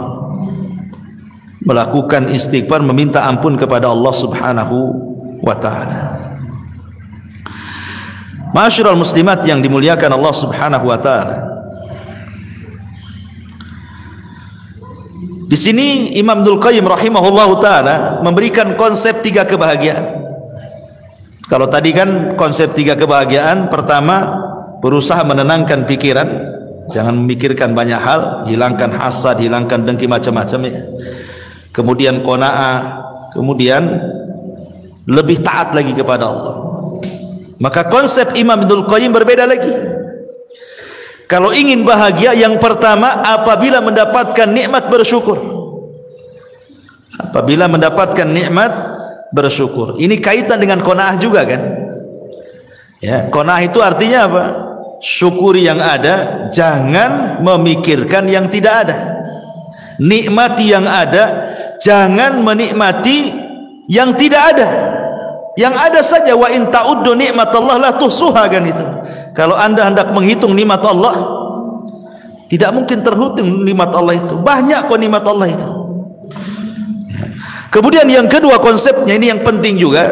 Melakukan istighfar, meminta ampun kepada Allah Subhanahu wa taala. Ma'asyiral muslimat yang dimuliakan Allah Subhanahu wa taala. Di sini Imam Ibnul Qayyim rahimahullahu taala memberikan konsep 3 kebahagiaan. Kalau tadi kan konsep 3 kebahagiaan, pertama berusaha menenangkan pikiran, jangan memikirkan banyak hal, hilangkan hasad, hilangkan dengki macam-macam ya. Kemudian qanaah, kemudian lebih taat lagi kepada Allah. Maka konsep Imam Ibnul Qayyim berbeda lagi. Kalau ingin bahagia, yang pertama apabila mendapatkan nikmat bersyukur. Apabila mendapatkan nikmat bersyukur. Ini kaitan dengan qanaah juga kan? Ya, qanaah itu artinya apa? Syukuri yang ada, jangan memikirkan yang tidak ada. Nikmati yang ada, jangan menikmati yang tidak ada. Yang ada saja. Wa in ta'uddu nikmatallah la tuhsuha, kan itu. Kalau anda hendak menghitung nikmat Allah, Tidak mungkin terhitung nikmat Allah itu. Banyak kok nikmat Allah itu. Kemudian yang kedua konsepnya ini yang penting juga.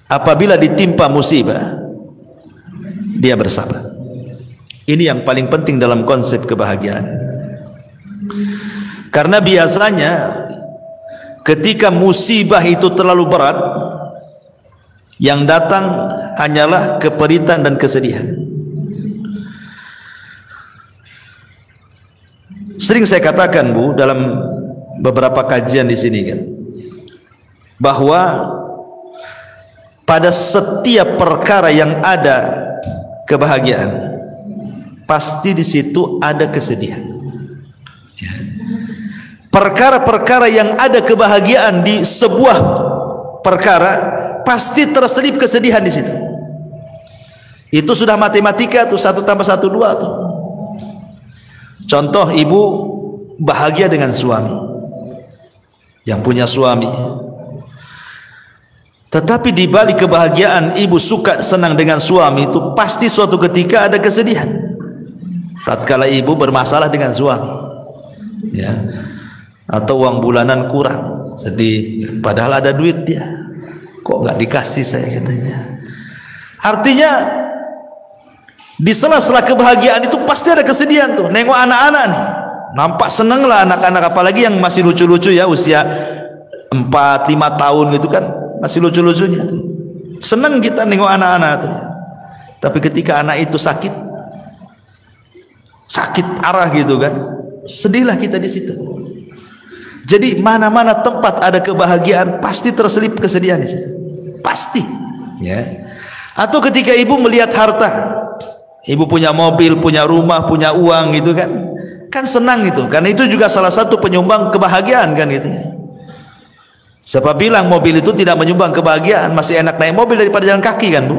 Apabila ditimpa musibah, dia bersabar. Ini yang paling penting dalam konsep kebahagiaan. Karena biasanya ketika musibah itu terlalu berat, yang datang hanyalah keperitan dan kesedihan. Sering saya katakan, Bu, dalam beberapa kajian di sini kan, bahwa pada setiap perkara yang ada kebahagiaan, pasti di situ ada kesedihan. Perkara-perkara yang ada kebahagiaan di sebuah perkara, pasti terselip kesedihan di situ. Itu sudah matematika tuh, 1 tambah 1 2 tuh. Contoh, ibu bahagia dengan suami, yang punya suami. Tetapi di balik kebahagiaan ibu suka senang dengan suami itu, pasti suatu ketika ada kesedihan. Tatkala ibu bermasalah dengan suami, ya, atau uang bulanan kurang, sedih. Padahal ada duit dia, kok nggak dikasih saya, katanya. Artinya di sela-sela kebahagiaan itu pasti ada kesedihan tuh. Nengok anak-anak nih, nampak seneng lah anak-anak, apalagi yang masih lucu-lucu ya, usia 4-5 tahun gitu kan, masih lucu-lucunya tuh. Senang kita nengok anak-anak tuh. Tapi ketika anak itu sakit arah gitu kan, sedihlah kita di situ. Jadi mana-mana tempat ada kebahagiaan, pasti terselip kesedihan di situ. Pasti, ya. Atau ketika ibu melihat harta, ibu punya mobil, punya rumah, punya uang gitu kan senang itu. Karena itu juga salah satu penyumbang kebahagiaan kan gitu ya. Siapa bilang mobil itu tidak menyumbang kebahagiaan? Masih enak naik mobil daripada jalan kaki kan, Bu?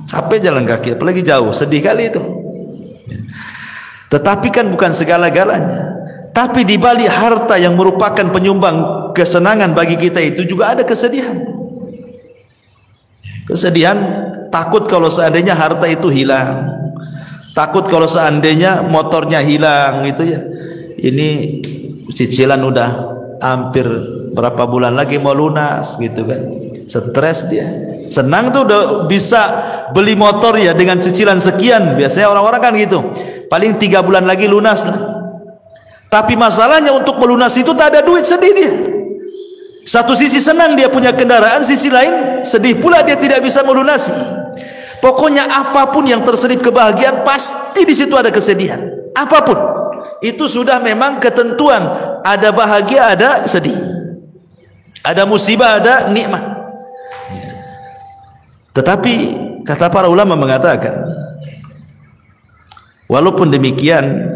Capek jalan kaki, apalagi jauh, sedih kali itu. Tetapi kan bukan segala-galanya. Tapi di balik harta yang merupakan penyumbang kesenangan bagi kita itu juga ada kesedihan. Kesedihan, takut kalau seandainya harta itu hilang, takut kalau seandainya motornya hilang gitu ya. Ini cicilan udah hampir berapa bulan lagi mau lunas gitu kan, stres dia. Senang tuh udah bisa beli motor ya dengan cicilan sekian. Biasanya orang-orang kan gitu, paling 3 bulan lagi lunas lah. Tapi masalahnya untuk melunasi itu tak ada duit, sedih dia. Satu sisi senang dia punya kendaraan, sisi lain sedih pula dia tidak bisa melunasi. Pokoknya apapun yang terselip kebahagiaan, pasti di situ ada kesedihan. Apapun itu sudah memang ketentuan, ada bahagia, ada sedih, ada musibah, ada nikmat. Tetapi kata para ulama mengatakan, walaupun demikian,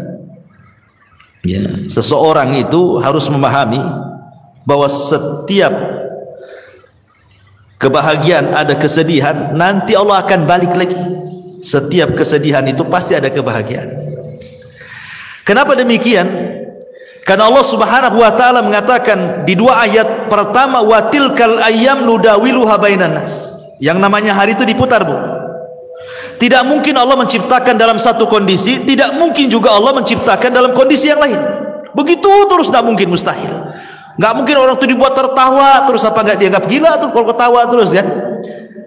ya, seseorang itu harus memahami bahwa setiap kebahagiaan ada kesedihan, nanti Allah akan balik lagi. Setiap kesedihan itu pasti ada kebahagiaan. Kenapa demikian? Karena Allah Subhanahu wa taala mengatakan di 2 ayat pertama, wa tilkal ayyam nudawiluha bainan nas. Yang namanya hari itu diputar, Bu. Tidak mungkin Allah menciptakan dalam satu kondisi, tidak mungkin juga Allah menciptakan dalam kondisi yang lain. Begitu terus, tidak mungkin, mustahil. Nggak mungkin orang itu dibuat tertawa terus, apa nggak dianggap gila tuh kalau ketawa terus kan?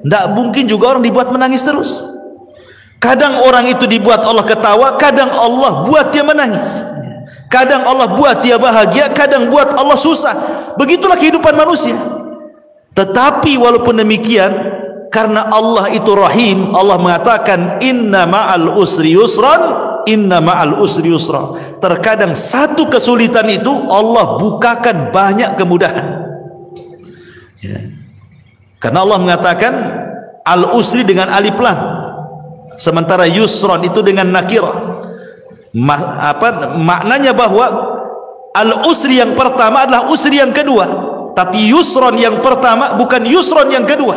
Nggak mungkin juga orang dibuat menangis terus. Kadang orang itu dibuat Allah ketawa, kadang Allah buat dia menangis. Kadang Allah buat dia bahagia, kadang buat Allah susah. Begitulah kehidupan manusia. Tetapi walaupun demikian, karena Allah itu Rahim, Allah mengatakan inna ma'al usri yusran, inna ma'al usri yusra. Terkadang satu kesulitan itu Allah bukakan banyak kemudahan, ya. Karena Allah mengatakan al-usri dengan alif lam, sementara yusran itu dengan nakirah. Maknanya bahwa al-usri yang pertama adalah usri yang kedua, tapi yusran yang pertama bukan yusran yang kedua.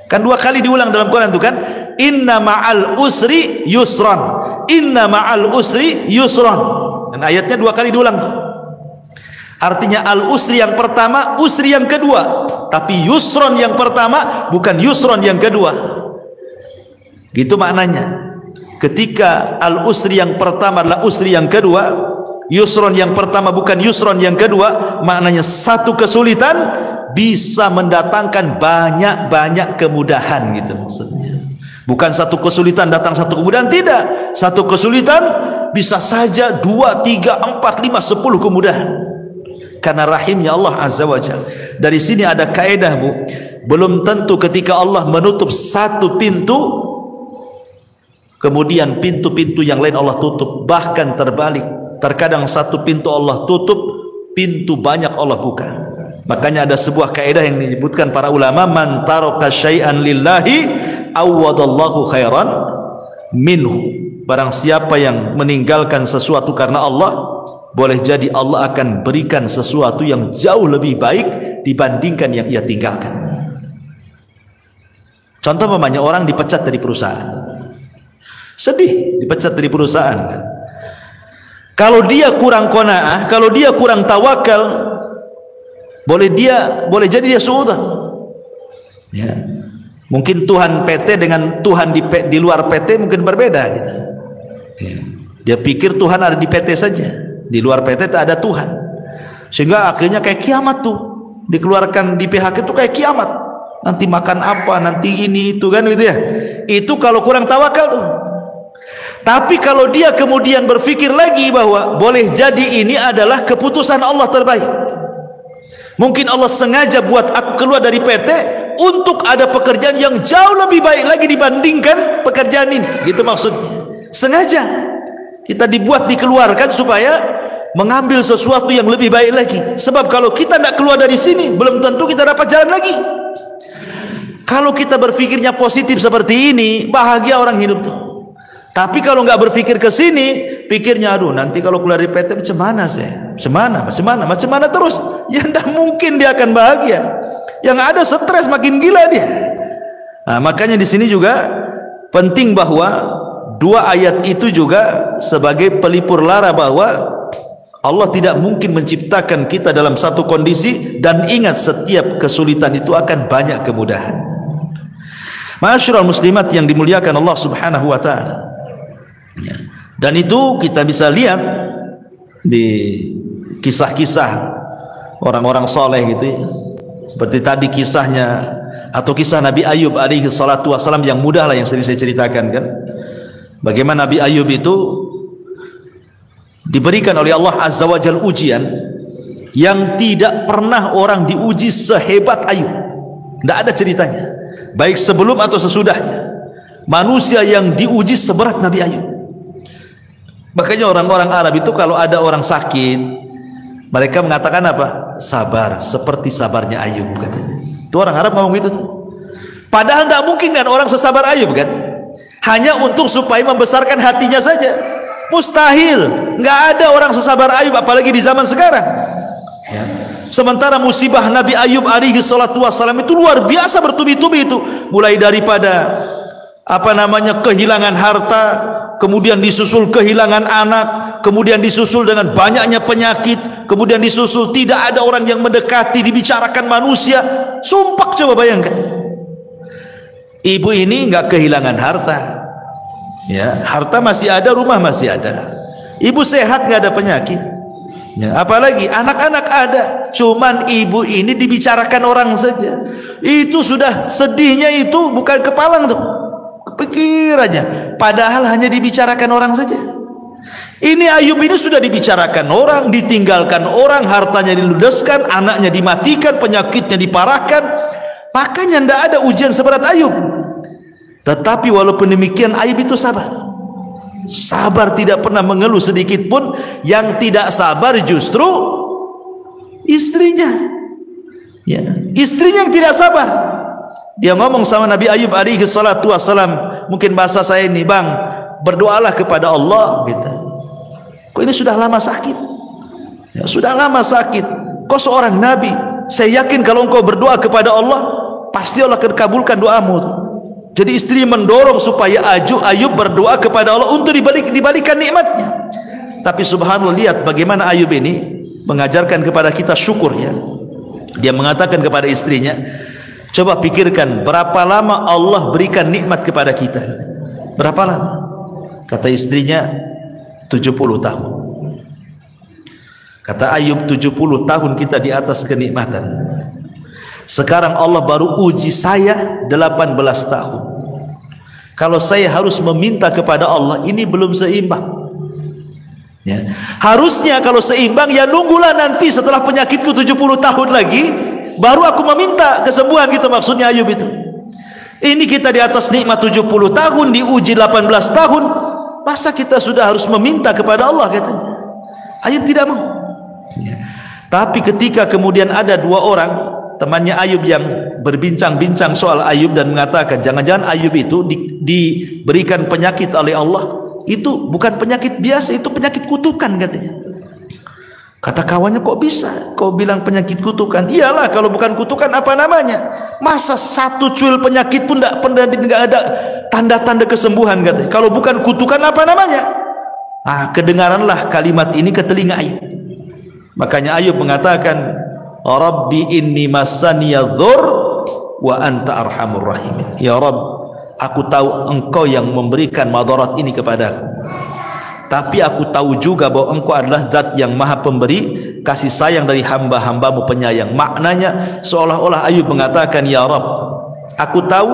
Kan 2 kali diulang dalam Quran itu kan, inna ma'al usri yusran, inna ma'al usri yusran. Dan ayatnya 2 kali diulang tuh. Artinya al-usri yang pertama, usri yang kedua, tapi yusran yang pertama bukan yusran yang kedua. Gitu maknanya. ketika al-usri yang pertama adalah usri yang kedua, yusron yang pertama bukan yusron yang kedua, maknanya satu kesulitan bisa mendatangkan banyak-banyak kemudahan gitu maksudnya. Bukan satu kesulitan datang satu kemudahan, tidak. Satu kesulitan bisa saja 2, 3, 4, 5, 10 kemudahan. Karena rahimnya Allah Azza wa Jalla. Dari sini ada kaedah, Bu. Belum tentu ketika Allah menutup satu pintu, kemudian pintu-pintu yang lain Allah tutup. Bahkan terbalik. Terkadang satu pintu Allah tutup, pintu banyak Allah buka. Makanya ada sebuah kaedah yang disebutkan para ulama, man taraka syai'an lillahi awwadallahu khairan minhu. Barang siapa yang meninggalkan sesuatu karena Allah, boleh jadi Allah akan berikan sesuatu yang jauh lebih baik dibandingkan yang ia tinggalkan. Contoh namanya orang dipecat dari perusahaan, sedih dipecat dari perusahaan kan? Kalau dia kurang qanaah, kalau dia kurang tawakal, boleh jadi dia suudzon ya. Mungkin Tuhan PT dengan Tuhan di luar PT mungkin berbeda gitu ya. Dia pikir Tuhan ada di PT saja, di luar PT tak ada Tuhan, sehingga akhirnya kayak kiamat tuh, dikeluarkan di PHK itu kayak kiamat, nanti makan apa, nanti ini itu kan gitu ya. Itu kalau kurang tawakal tuh. Tapi kalau dia kemudian berpikir lagi bahwa boleh jadi ini adalah keputusan Allah terbaik, mungkin Allah sengaja buat aku keluar dari PT untuk ada pekerjaan yang jauh lebih baik lagi dibandingkan pekerjaan ini, gitu maksudnya. Sengaja kita dibuat dikeluarkan supaya mengambil sesuatu yang lebih baik lagi. Sebab kalau kita tidak keluar dari sini, belum tentu kita dapat jalan lagi. Kalau kita berpikirnya positif seperti ini, bahagia orang hidup tuh. Tapi kalau nggak berpikir ke sini, pikirnya aduh nanti kalau keluar dari PT macam mana saya, macam mana terus, ya tidak mungkin dia akan bahagia. Yang ada stres, makin gila dia. Nah, makanya di sini juga penting bahwa dua ayat itu juga sebagai pelipur lara bahwa Allah tidak mungkin menciptakan kita dalam satu kondisi, dan ingat setiap kesulitan itu akan banyak kemudahan. Ma'asyiral muslimat yang dimuliakan Allah Subhanahu wa taala. Ya. Dan itu kita bisa lihat di kisah-kisah orang-orang soleh gitu ya. Seperti tadi kisahnya atau kisah Nabi Ayub alaihi salatu wassalam yang mudah lah yang sering saya ceritakan kan. Bagaimana Nabi Ayub itu diberikan oleh Allah Azza wa Jalla ujian yang tidak pernah orang diuji sehebat Ayub. Tidak ada ceritanya, baik sebelum atau sesudahnya, manusia yang diuji seberat Nabi Ayub. Makanya orang-orang Arab itu kalau ada orang sakit, mereka mengatakan apa? Sabar, seperti sabarnya Ayub katanya. Itu orang Arab ngomong gitu tuh. Padahal tidak mungkin kan orang sesabar Ayub kan? Hanya untuk supaya membesarkan hatinya saja. Mustahil. Nggak ada orang sesabar Ayub, apalagi di zaman sekarang ya. Sementara musibah Nabi Ayub alaihi salatu wassalam itu luar biasa, bertubi-tubi itu. Mulai daripada kehilangan harta, kemudian disusul kehilangan anak, kemudian disusul dengan banyaknya penyakit, kemudian disusul tidak ada orang yang mendekati, dibicarakan manusia. Sumpah, coba bayangkan. Ibu ini nggak kehilangan harta ya, harta masih ada, rumah masih ada, ibu sehat, nggak ada penyakit ya. Apalagi anak-anak ada, cuman ibu ini dibicarakan orang saja. Itu sudah sedihnya itu bukan kepalang tuh pikirannya, padahal hanya dibicarakan orang saja. Ini Ayub ini sudah dibicarakan orang, ditinggalkan orang, hartanya diludeskan, anaknya dimatikan, penyakitnya diparahkan. Makanya tidak ada ujian seberat Ayub. Tetapi walaupun demikian Ayub itu sabar. Sabar, tidak pernah mengeluh sedikit pun. Yang tidak sabar justru istrinya ya, istrinya yang tidak sabar. Dia ngomong sama Nabi Ayub alaihi salatu wassalam, mungkin bahasa saya ini, bang, berdoalah kepada Allah gitu. Kok ini sudah lama sakit ya, sudah lama sakit, kok seorang Nabi, saya yakin kalau engkau berdoa kepada Allah pasti Allah akan kabulkan doamu. Jadi istri mendorong supaya Ayub berdoa kepada Allah untuk dibalikan nikmatnya. Tapi subhanallah, lihat bagaimana Ayub ini mengajarkan kepada kita syukur ya. Dia mengatakan kepada istrinya, coba pikirkan berapa lama Allah berikan nikmat kepada kita. Berapa lama? Kata istrinya 70 tahun. Kata Ayub, 70 tahun kita di atas kenikmatan. Sekarang Allah baru uji saya 18 tahun. Kalau saya harus meminta kepada Allah, ini belum seimbang. Ya. Harusnya kalau seimbang, ya nunggulah nanti setelah penyakitku 70 tahun lagi, baru aku meminta kesembuhan, gitu maksudnya Ayub itu. Ini kita di atas nikmat 70 tahun, diuji 18 tahun, masa kita sudah harus meminta kepada Allah, katanya. Ayub tidak mau. Ya. Tapi ketika kemudian ada dua orang temannya Ayub yang berbincang-bincang soal Ayub dan mengatakan jangan-jangan Ayub itu diberikan penyakit oleh Allah, itu bukan penyakit biasa, itu penyakit kutukan, katanya. Kata kawannya, kok bisa kau bilang penyakit kutukan? Iyalah, kalau bukan kutukan apa namanya? Masa satu cuil penyakit pun tidak ada tanda-tanda kesembuhan, katanya. Kalau bukan kutukan apa namanya? Kedengaranlah kalimat ini ke telinga Ayub. Makanya Ayub mengatakan, Rabbi inni massaniya dhur wa anta arhamur rahimin. Ya Rabb, aku tahu engkau yang memberikan madarat ini kepadaku, tapi aku tahu juga bahwa engkau adalah zat yang maha pemberi kasih sayang dari hamba-hambamu penyayang. Maknanya seolah-olah Ayub mengatakan, ya Rabb, aku tahu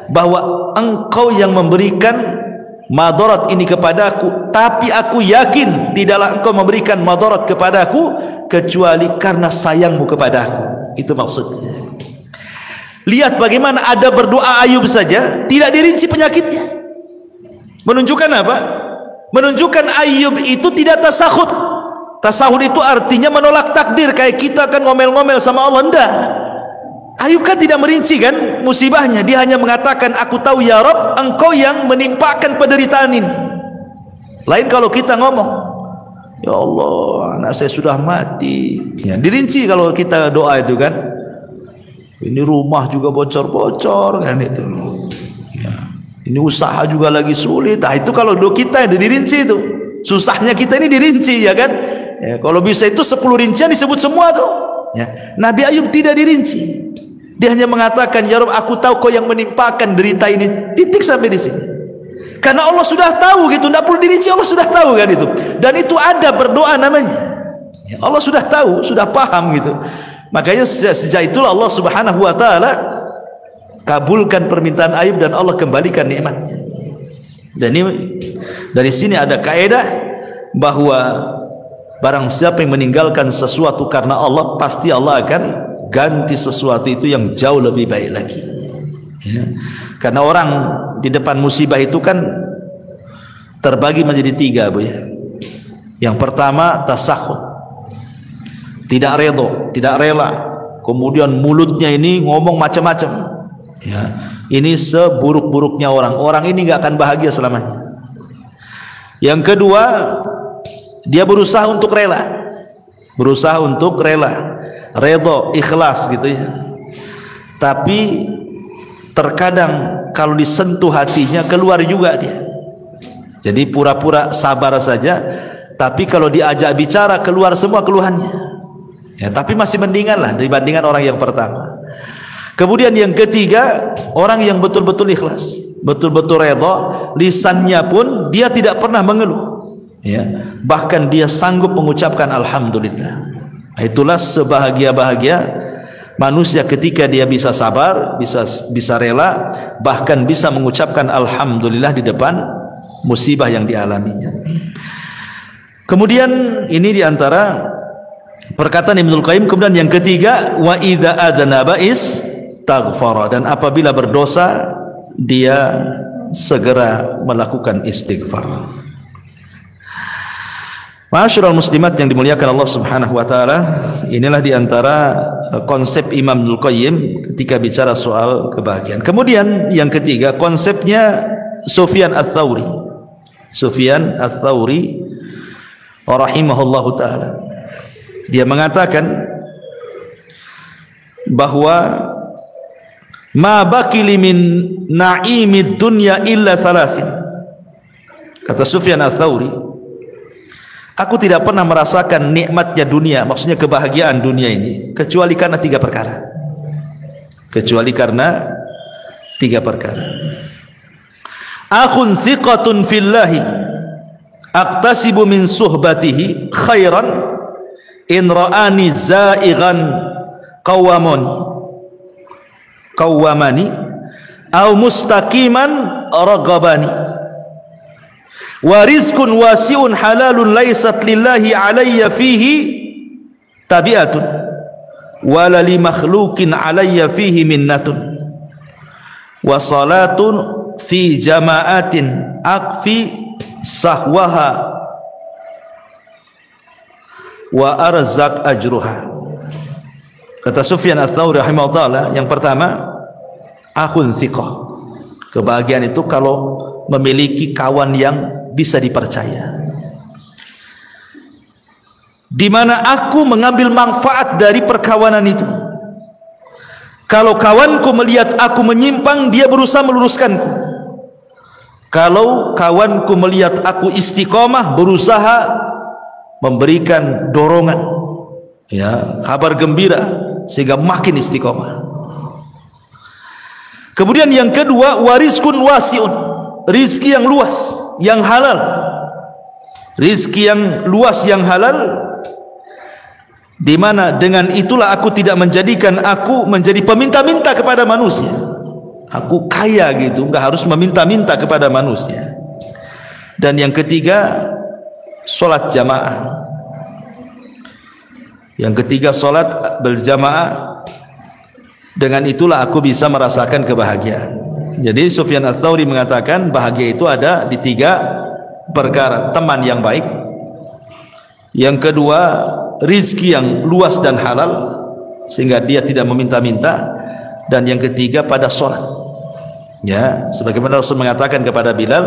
bahwa engkau yang memberikan madarat ini kepadaku, tapi aku yakin tidaklah engkau memberikan madarat kepadaku kecuali karena sayangmu kepadaku. Itu maksudnya. Lihat bagaimana ada berdoa Ayub saja tidak dirinci penyakitnya. Menunjukkan apa? Menunjukkan Ayub itu tidak tasahud. Tasahud itu artinya menolak takdir, kayak kita kan ngomel-ngomel sama Allah. Enggak. Ayub kan tidak merinci kan musibahnya, dia hanya mengatakan, aku tahu ya Rabb, engkau yang menimpakan penderitaan ini. Lain kalau kita ngomong, ya Allah, anak saya sudah mati, ya, dirinci kalau kita doa itu kan. Ini rumah juga bocor-bocor kan itu, ya, ini usaha juga lagi sulit. Itu kalau doa kita itu dirinci, itu susahnya kita ini dirinci, ya kan. Ya, kalau bisa itu 10 rincian disebut semua tuh, ya. Nabi Ayub tidak dirinci. Dia hanya mengatakan, ya Rabb, aku tahu kau yang menimpakan derita ini. Titik sampai di sini. Karena Allah sudah tahu gitu, tidak perlu dirinci, Allah sudah tahu kan itu. Dan itu ada berdoa namanya. Ya, Allah sudah tahu, sudah paham gitu. Makanya sejak itulah Allah Subhanahu wa taala kabulkan permintaan Ayub dan Allah kembalikan nikmatnya. Dan ini dari sini ada kaidah bahwa barang siapa yang meninggalkan sesuatu karena Allah, pasti Allah akan ganti sesuatu itu yang jauh lebih baik lagi, ya. Karena orang di depan musibah itu kan terbagi menjadi 3, Bu, ya. Yang pertama tasahud, tidak redha, tidak rela, kemudian mulutnya ini ngomong macam-macam, ya. Ini seburuk-buruknya orang ini nggak akan bahagia selamanya. Yang kedua, dia berusaha untuk rela, redha, ikhlas gitu ya. Tapi terkadang kalau disentuh hatinya keluar juga dia. Jadi pura-pura sabar saja, tapi kalau diajak bicara keluar semua keluhannya. Ya, tapi masih mendingan lah dibandingkan orang yang pertama. Kemudian yang ketiga, orang yang betul-betul ikhlas, betul-betul redha, lisannya pun dia tidak pernah mengeluh, ya. Bahkan dia sanggup mengucapkan alhamdulillah. Itulah sebahagia-bahagia manusia ketika dia bisa sabar, bisa rela, bahkan bisa mengucapkan alhamdulillah di depan musibah yang dialaminya. Kemudian ini diantara perkataan Ibnul Qayyim. Kemudian yang ketiga, wa idza adnaba istaghfara, dan apabila berdosa dia segera melakukan istighfar. Ma'asyiral muslimat yang dimuliakan Allah Subhanahu wa taala, inilah diantara konsep Imam Ibnul Qayyim ketika bicara soal kebahagiaan. Kemudian yang ketiga, konsepnya Sufyan Ats-Tsauri. Sufyan Ats-Tsauri rahimahullahu taala, dia mengatakan bahwa ma baqili min na'imid dunya illa thalathin. Kata Sufyan Ats-Tsauri, aku tidak pernah merasakan nikmatnya dunia, maksudnya kebahagiaan dunia ini, kecuali karena 3 perkara. Kecuali karena 3 perkara. akhun thiqatun fillahi aqtasibu min suhbatihi khairan in ra'ani za'ighan qawwamani aw mustaqiman ragabani wa rizqun wasi'un halalun laysat lillahi alayya fihi tabi'atun wa la li makhluqin alayya fihi minnatun wa salatun fi jama'atin akfi sahwaha wa arzak ajruha. Kata Sufyan Ats-Tsauri rahimahullah, yang pertama akhun thiqah. Kebahagiaan itu kalau memiliki kawan yang bisa dipercaya, di mana aku mengambil manfaat dari perkawanan itu. Kalau kawanku melihat aku menyimpang, dia berusaha meluruskanku. Kalau kawanku melihat aku istiqomah, berusaha memberikan dorongan, ya, kabar gembira sehingga makin istiqomah. Kemudian yang kedua, warizkun wasi'un, rizki yang luas, yang halal. Rizki yang luas, yang halal, di mana dengan itulah aku tidak menjadikan aku menjadi peminta-minta kepada manusia. Aku kaya gitu, enggak harus meminta-minta kepada manusia. Dan yang ketiga, salat jamaah. Yang ketiga, salat berjamaah. Dengan itulah aku bisa merasakan kebahagiaan. Jadi Sufyan Ats-Tsauri mengatakan bahagia itu ada di 3 perkara. Teman yang baik, yang kedua rizki yang luas dan halal sehingga dia tidak meminta-minta, dan yang ketiga pada sholat, ya, sebagaimana Rasul mengatakan kepada Bilal,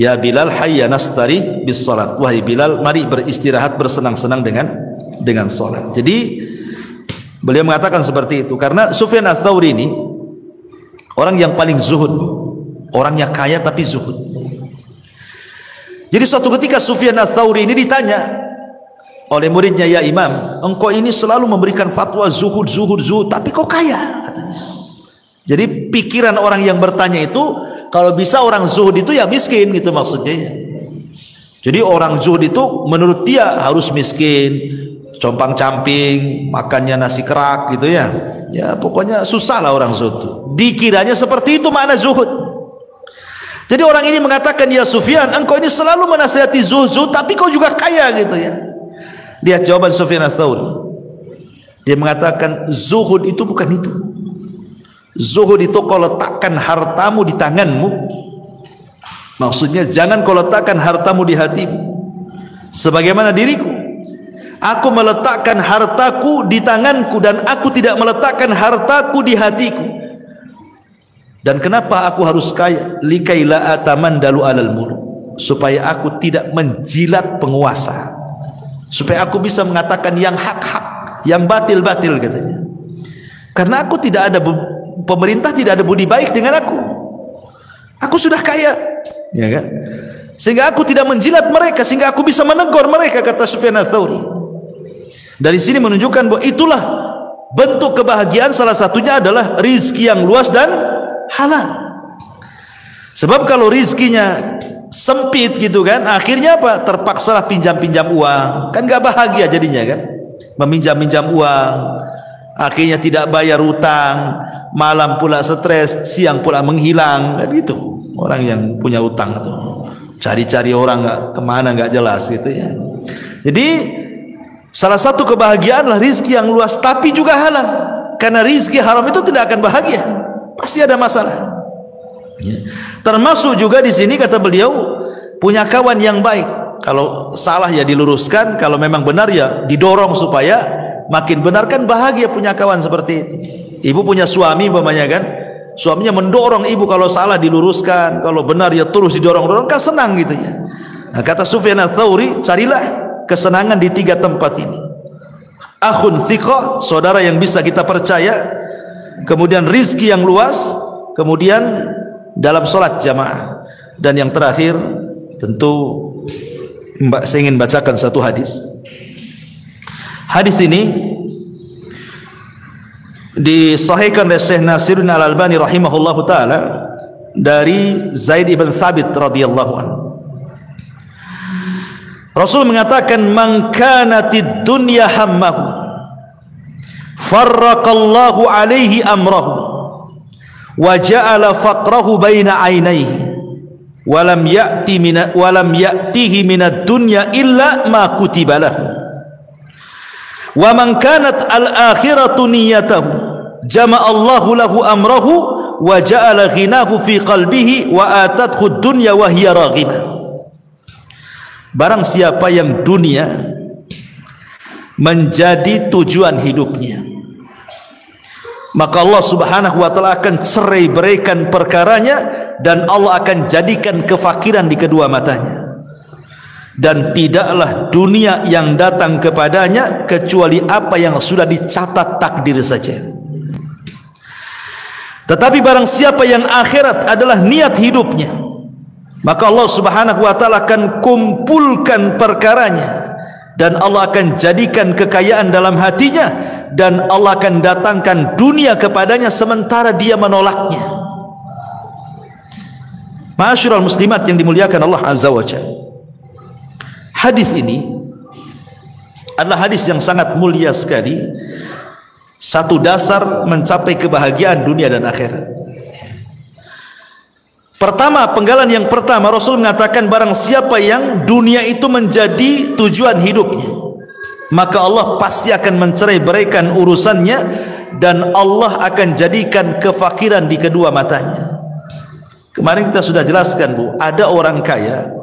ya Bilal hayya nastari bis sholat, wahai Bilal, mari beristirahat, bersenang-senang dengan sholat. Jadi beliau mengatakan seperti itu karena Sufyan Ats-Tsauri ini orang yang paling zuhud, orangnya kaya tapi zuhud. Jadi suatu ketika Sufyan Ats-Tsauri ini ditanya oleh muridnya, ya Imam, engkau ini selalu memberikan fatwa zuhud, tapi kok kaya, katanya. Jadi pikiran orang yang bertanya itu, kalau bisa orang zuhud itu ya miskin gitu maksudnya ya. Jadi orang zuhud itu menurut dia harus miskin, compang-camping, makannya nasi kerak gitu ya. Ya pokoknya susah lah orang zuhud. Dikiranya seperti itu makna zuhud. Jadi orang ini mengatakan, ya Sufyan, engkau ini selalu menasihati zuhud, tapi kau juga kaya gitu ya. Lihat jawaban Sufyan Ats-Tsauri. Dia mengatakan zuhud itu bukan itu. Zuhud itu kau letakkan hartamu di tanganmu. Maksudnya jangan kau letakkan hartamu di hatimu. Sebagaimana diriku, aku meletakkan hartaku di tanganku dan aku tidak meletakkan hartaku di hatiku. Dan kenapa aku harus kaya? Likaila atamandalu alal muluk, supaya aku tidak menjilat penguasa, supaya aku bisa mengatakan yang hak-hak, yang batil-batil katanya. Karena aku tidak ada, pemerintah tidak ada budi baik dengan aku. Aku sudah kaya, ya kan? Sehingga aku tidak menjilat mereka, sehingga aku bisa menegur mereka, kata Sufyan Ats-Tsauri. Dari sini menunjukkan bahwa itulah bentuk kebahagiaan, salah satunya adalah rizki yang luas dan halal. Sebab kalau rizkinya sempit gitu kan, akhirnya apa? Terpaksalah pinjam-pinjam uang, kan gak bahagia jadinya kan, meminjam-minjam uang, akhirnya tidak bayar utang, malam pula stres, siang pula menghilang, kan gitu. Orang yang punya utang itu cari-cari orang nggak kemana, nggak jelas gitu ya. Jadi salah satu kebahagiaan lah rizki yang luas tapi juga halal, karena rizki haram itu tidak akan bahagia, pasti ada masalah. Termasuk juga di sini kata beliau, punya kawan yang baik. Kalau salah ya diluruskan, kalau memang benar ya didorong supaya makin benar, kan bahagia punya kawan seperti itu. Ibu punya suami umpamanya kan, suaminya mendorong ibu, kalau salah diluruskan, kalau benar ya terus didorong-dorong, kan senang gitu ya. Nah, kata Sufyan Ats-Tsauri, carilah kesenangan di 3 tempat ini. Akhun thiqah, saudara yang bisa kita percaya, kemudian rizki yang luas, kemudian dalam sholat jamaah, dan yang terakhir tentu saya ingin bacakan satu hadis. Hadis ini disahihkan oleh Syekh Nasiruddin Al-Albani rahimahullahu taala dari Zaid ibn Thabit radhiyallahu anhu. Rasul mengatakan, "Man kanatid dunya hammahu, farraqallahu alaihi amrahu, wa ja'ala faqrahu baina 'ainaihi, wa lam ya'tihi minad dunya illa ma kutiba lahu. Wa man kanat al-akhiratu niyyatahu, jama'allahu lahu amrahu, wa ja'ala ghinahu fi qalbihi, wa atathu ad-dunya wa hiya raghibah." Barang siapa yang dunia menjadi tujuan hidupnya, maka Allah subhanahu wa ta'ala akan cerai beraikan perkaranya, dan Allah akan jadikan kefakiran di kedua matanya, dan tidaklah dunia yang datang kepadanya kecuali apa yang sudah dicatat takdir saja. Tetapi barang siapa yang akhirat adalah niat hidupnya, maka Allah subhanahu wa ta'ala akan kumpulkan perkaranya, dan Allah akan jadikan kekayaan dalam hatinya, dan Allah akan datangkan dunia kepadanya sementara dia menolaknya. Ma'asyiral muslimat yang dimuliakan Allah azza wa jalla, hadis ini adalah hadis yang sangat mulia sekali, satu dasar mencapai kebahagiaan dunia dan akhirat. Pertama, penggalan yang pertama, Rasul mengatakan barang siapa yang dunia itu menjadi tujuan hidupnya, maka Allah pasti akan mencerai beraikan urusannya, dan Allah akan jadikan kefakiran di kedua matanya. Kemarin kita sudah jelaskan, Bu, ada orang kaya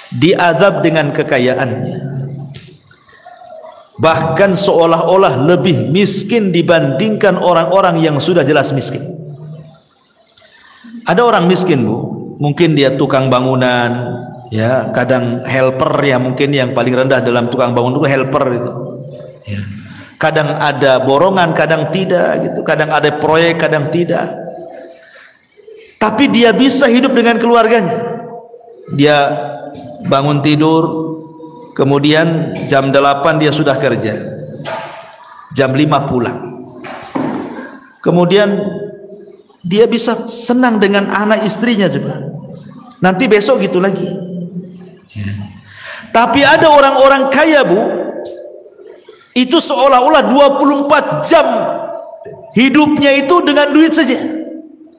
diazab dengan kekayaannya, bahkan seolah-olah lebih miskin dibandingkan orang-orang yang sudah jelas miskin. Ada orang miskin, Bu, mungkin dia tukang bangunan, ya, kadang helper, ya, mungkin yang paling rendah dalam tukang bangunan itu helper itu, ya. Kadang ada borongan, kadang tidak, gitu. Kadang ada proyek, kadang tidak. Tapi dia bisa hidup dengan keluarganya. Dia bangun tidur, kemudian jam 8 dia sudah kerja, jam 5 pulang. Kemudian dia bisa senang dengan anak istrinya juga. Nanti besok gitu lagi. Ya. Tapi ada orang-orang kaya, Bu, itu seolah-olah 24 jam hidupnya itu dengan duit saja,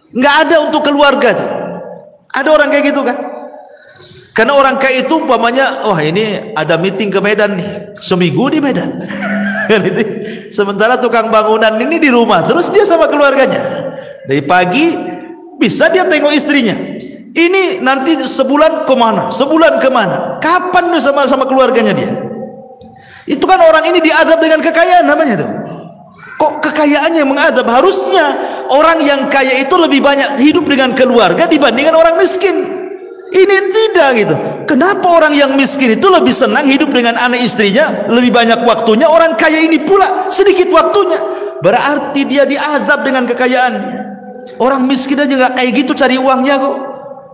nggak ada untuk keluarga tuh. Ada orang kayak gitu kan? Karena orang kaya itu umpamanya, oh ini ada meeting ke Medan nih, seminggu di Medan. Sementara tukang bangunan ini di rumah terus dia sama keluarganya. Dari pagi bisa dia tengok istrinya. Ini nanti sebulan kemana? Sebulan kemana? Kapan tuh sama keluarganya dia? Itu kan orang ini diazab dengan kekayaan namanya tuh. Kok kekayaannya yang mengadab? Harusnya orang yang kaya itu lebih banyak hidup dengan keluarga dibandingkan orang miskin. Ini tidak gitu. Kenapa orang yang miskin itu lebih senang hidup dengan anak istrinya, lebih banyak waktunya? Orang kaya ini pula sedikit waktunya. Berarti dia diazab dengan kekayaannya. Orang miskin aja nggak kayak gitu cari uangnya kok.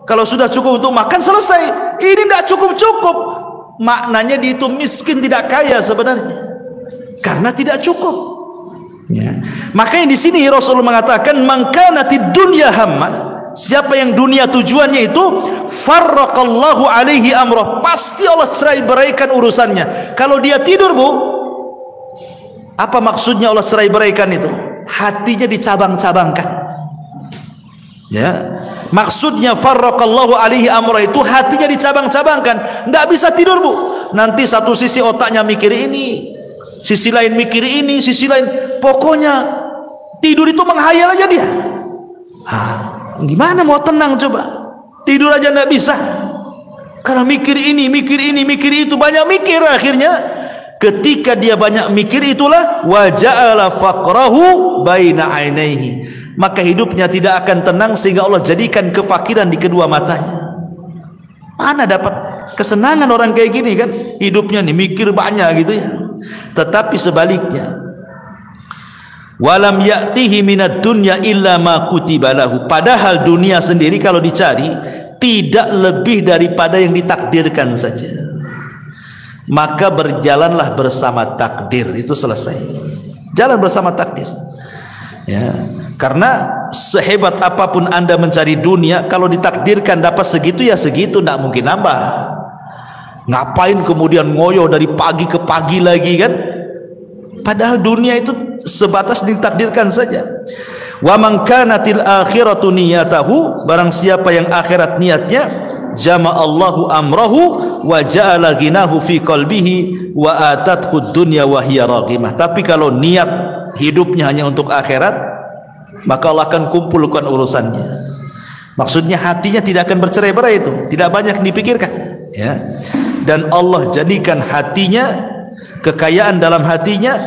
Kalau sudah cukup untuk makan selesai. Ini tidak cukup-cukup. Maknanya dia itu miskin, tidak kaya sebenarnya, karena tidak cukup. Ya. Makanya di sini Rasulullah mengatakan, "Man kanatid dunya hamma", siapa yang dunia tujuannya itu, farraqallahu alaihi amrah, pasti Allah cerai beraikan urusannya. Kalau dia tidur, Bu, apa maksudnya Allah cerai beraikan itu? Hatinya dicabang-cabangkan. Ya, maksudnya farraqallahu alaihi amrah itu hatinya dicabang-cabangkan, tidak bisa tidur, Bu. Nanti satu sisi otaknya mikir ini, sisi lain mikir ini, sisi lain, pokoknya tidur itu menghayal aja dia. Gimana mau tenang coba? Tidur aja tidak bisa, karena mikir ini, mikir ini, mikir itu, banyak mikir. Akhirnya ketika dia banyak mikir itulah wa ja'ala faqrahu baina 'ainaihi, maka hidupnya tidak akan tenang sehingga Allah jadikan kefakiran di kedua matanya. Mana dapat kesenangan orang kayak gini kan? Hidupnya nih mikir banyak gitu ya. Tetapi sebaliknya, walam ya'tihi minad dunya illa ma kutiba lahu, padahal dunia sendiri kalau dicari tidak lebih daripada yang ditakdirkan saja. Maka berjalanlah bersama takdir, itu selesai. Jalan bersama takdir. Ya. Karena sehebat apapun Anda mencari dunia, kalau ditakdirkan dapat segitu ya segitu, tidak mungkin nambah. Ngapain kemudian ngoyo dari pagi ke pagi lagi kan? Padahal dunia itu sebatas ditakdirkan saja. Wa man kanatil akhiratu niyatahu, barang siapa yang akhirat niatnya, jama'allahu amrahu wa ja'ala ghinahu fi qalbihi wa atathu dunya wa hiya raghimah. Tapi kalau niat hidupnya hanya untuk akhirat, maka Allah akan kumpulkan urusannya. Maksudnya hatinya tidak akan bercerai-berai, itu tidak banyak dipikirkan, ya. Dan Allah jadikan hatinya, kekayaan dalam hatinya,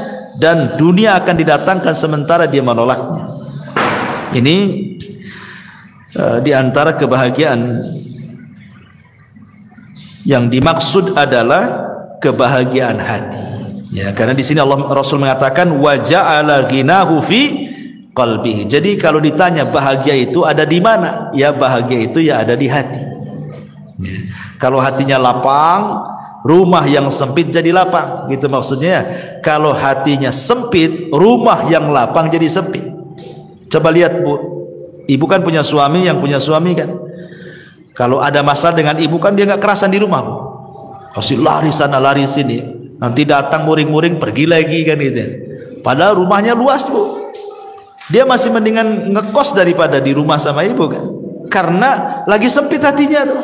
dan dunia akan didatangkan sementara dia menolaknya. Ini diantara kebahagiaan yang dimaksud adalah kebahagiaan hati, ya. Karena di sini Allah Rasul mengatakan wa ja'ala ghinahu fi qalbihi. Jadi kalau ditanya bahagia itu ada di mana? Ya bahagia itu ya ada di hati, ya. Kalau hatinya lapang, rumah yang sempit jadi lapang, gitu maksudnya. Kalau hatinya sempit, rumah yang lapang jadi sempit. Coba lihat Bu, ibu kan punya suami, yang punya suami kan, kalau ada masalah dengan ibu kan dia nggak kerasan di rumah Bu, pasti lari sana lari sini, nanti datang muring-muring pergi lagi kan gitu. Padahal rumahnya luas Bu, dia masih mendingan ngekos daripada di rumah sama ibu kan, karena lagi sempit hatinya tuh,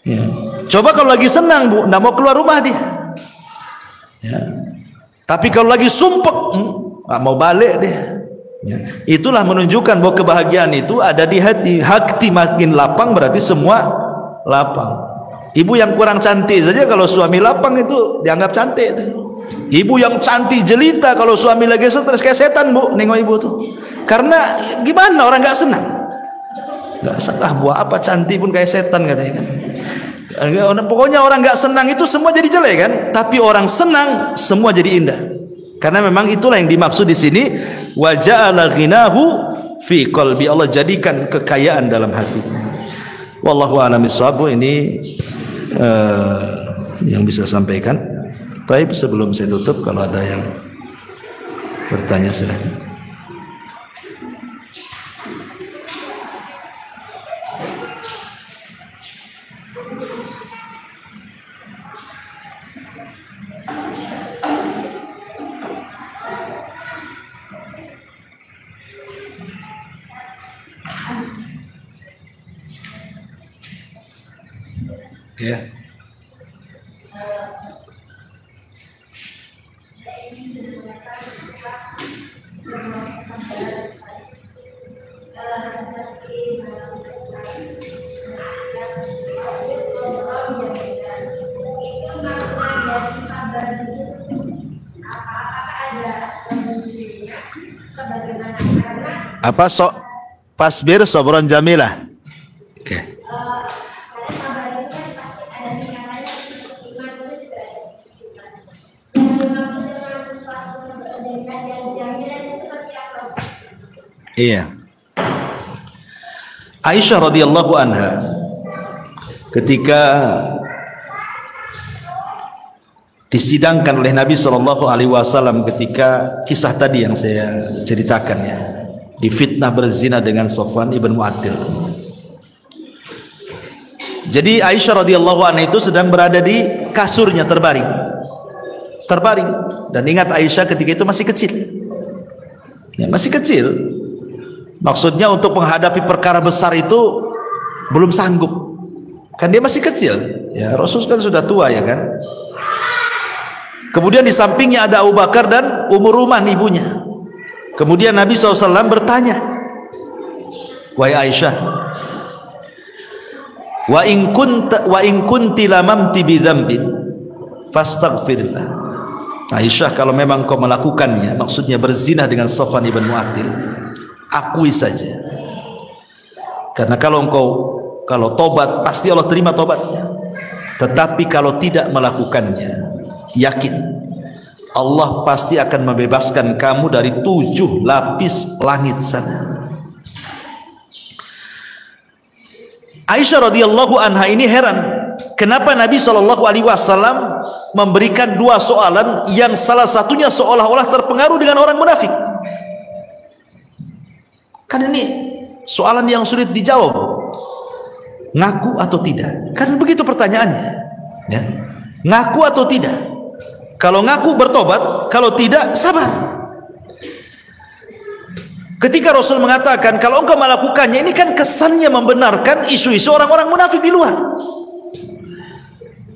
ya. Coba kalau lagi senang Bu, nggak mau keluar rumah dia, ya. Tapi kalau lagi sumpek, nggak mau balik dia, ya. Itulah menunjukkan bahwa kebahagiaan itu ada di hati. Hati makin lapang berarti semua lapang. Ibu yang kurang cantik saja kalau suami lapang itu dianggap cantik tuh. Ibu yang cantik jelita kalau suami lagi stres kayak setan Bu, nengok ibu tuh. Karena gimana, orang nggak senang, nggak senang. Buah apa cantik pun kayak setan katanya kan. Pokoknya orang nggak senang itu semua jadi jelek kan. Tapi orang senang semua jadi indah. Karena memang itulah yang dimaksud di sini, wa ja'ala ghinahu fi qalbi. Allah jadikan kekayaan dalam hatinya. Wallahu a'lam bishawab. Ini yang bisa sampaikan. Tapi sebelum saya tutup, kalau ada yang bertanya silakan. Ya. Apa sok pasbir sabron jamilah. Oke. Okay. Iya. Aisyah radhiyallahu anha ketika disidangkan oleh Nabi sallallahu alaihi wasallam, ketika kisah tadi yang saya ceritakan ya, difitnah berzina dengan Safwan ibn Mu'attil. Jadi Aisyah radhiyallahu anha itu sedang berada di kasurnya terbaring. Dan ingat Aisyah ketika itu masih kecil. Ya, masih kecil. Maksudnya untuk menghadapi perkara besar itu belum sanggup. Kan dia masih kecil. Ya, Rasul kan sudah tua ya kan. Kemudian di sampingnya ada Abu Bakar dan Ummu Ruman ibunya. Kemudian Nabi SAW bertanya, wahai Aisyah, wa in kunti lamamti bidzambin fastaghfirillah. Aisyah, kalau memang kau melakukannya, maksudnya berzina dengan Safwan ibn Mu'attil, akui saja. Karena kalau tobat pasti Allah terima tobatnya. Tetapi kalau tidak melakukannya, yakin Allah pasti akan membebaskan kamu dari 7 lapis langit sana. Aisyah radhiyallahu anha ini heran, kenapa Nabi SAW memberikan 2 soalan yang salah satunya seolah-olah terpengaruh dengan orang munafik. Kan ini soalan yang sulit dijawab. Ngaku atau tidak? Kan begitu pertanyaannya. Ya. Ngaku atau tidak? Kalau ngaku bertobat, kalau tidak sabar. Ketika Rasul mengatakan kalau engkau melakukannya, ini kan kesannya membenarkan isu-isu orang-orang munafik di luar.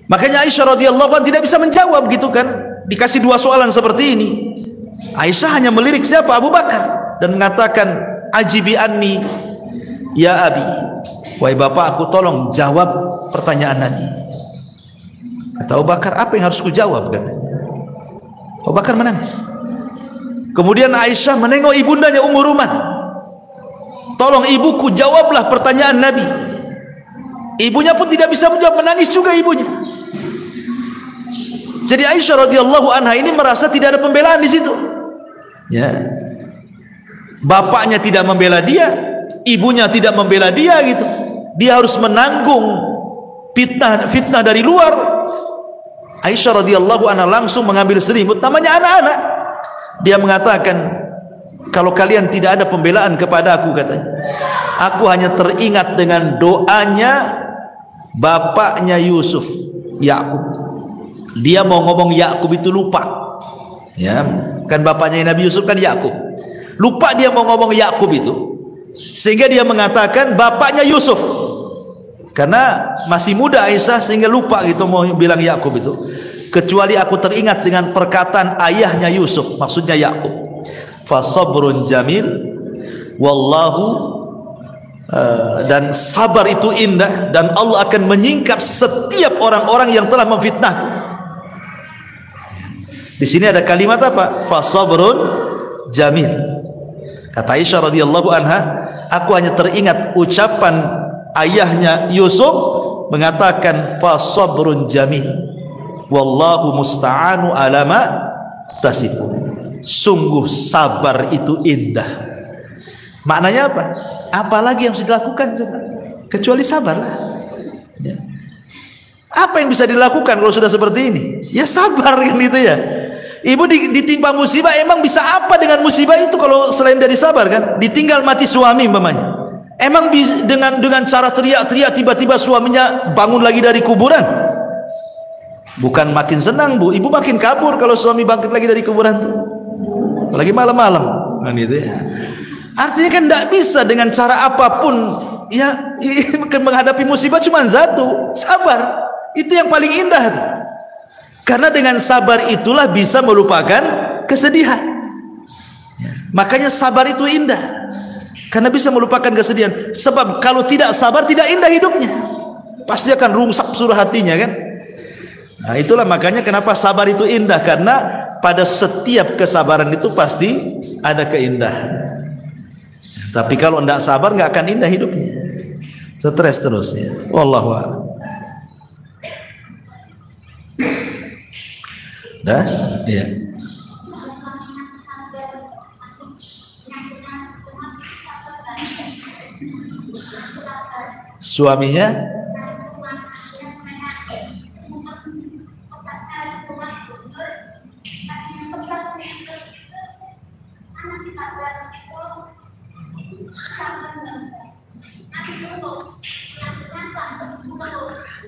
Makanya Aisyah radhiyallahu anha tidak bisa menjawab gitu kan. Dikasih dua soalan seperti ini. Aisyah hanya melirik siapa? Abu Bakar, dan mengatakan, ajibi anni ya abi, wahai bapak aku, tolong jawab pertanyaan Nabi. Kata Abu Bakar, apa yang harus ku jawab? Katanya. Abu Bakar menangis. Kemudian Aisyah menengok ibundanya Ummu Ruman, tolong ibuku jawablah pertanyaan Nabi. Ibunya pun tidak bisa menjawab, menangis juga ibunya. Jadi Aisyah radhiyallahu anha ini merasa tidak ada pembelaan di situ. Ya. Bapaknya tidak membela dia, ibunya tidak membela dia gitu. Dia harus menanggung fitnah dari luar. Aisyah radhiyallahu anha langsung mengambil selimut, namanya anak-anak. Dia mengatakan, kalau kalian tidak ada pembelaan kepada aku, katanya, aku hanya teringat dengan doanya bapaknya Yusuf, Yakub. Dia mau ngomong Yakub itu lupa. Ya, kan bapaknya Nabi Yusuf kan Yakub. Lupa dia mau ngomong Yakub itu. Sehingga dia mengatakan bapaknya Yusuf. Karena masih muda Aisyah sehingga lupa gitu mau bilang Yakub itu. Kecuali aku teringat dengan perkataan ayahnya Yusuf, maksudnya Yakub. Fa sabrun jamil wallahu, dan sabar itu indah, dan Allah akan menyingkap setiap orang-orang yang telah memfitnah. Di sini ada kalimat apa? Fa sabrun jamil. Kata Aisyah radhiyallahu anha, aku hanya teringat ucapan ayahnya Yusuf mengatakan fa sabrun jamil wallahu musta'anu ala ma tasifun. Sungguh sabar itu indah. Maknanya apa? Apalagi yang harus dilakukan coba? Kecuali sabarlah. Ya. Apa yang bisa dilakukan kalau sudah seperti ini? Ya sabar kan gitu ya. Ibu ditimpa musibah, emang bisa apa dengan musibah itu kalau selain dari sabar kan? Ditinggal mati suami umpamanya. Emang dengan cara teriak-teriak tiba-tiba suaminya bangun lagi dari kuburan? Bukan makin senang bu, ibu makin kabur kalau suami bangkit lagi dari kuburan tuh. Apalagi malam-malam kan gitu ya. Artinya kan tidak bisa dengan cara apapun ya menghadapi musibah, cuma satu, sabar. Itu yang paling indah tuh. Karena dengan sabar itulah bisa melupakan kesedihan. Makanya sabar itu indah. Karena bisa melupakan kesedihan. Sebab kalau tidak sabar tidak indah hidupnya. Pasti akan rungsak seluruh hatinya kan. Nah itulah makanya kenapa sabar itu indah. Karena pada setiap kesabaran itu pasti ada keindahan. Tapi kalau tidak sabar nggak akan indah hidupnya. Stres terus ya. Wallahu a'lam. Dah? Iya. Suaminya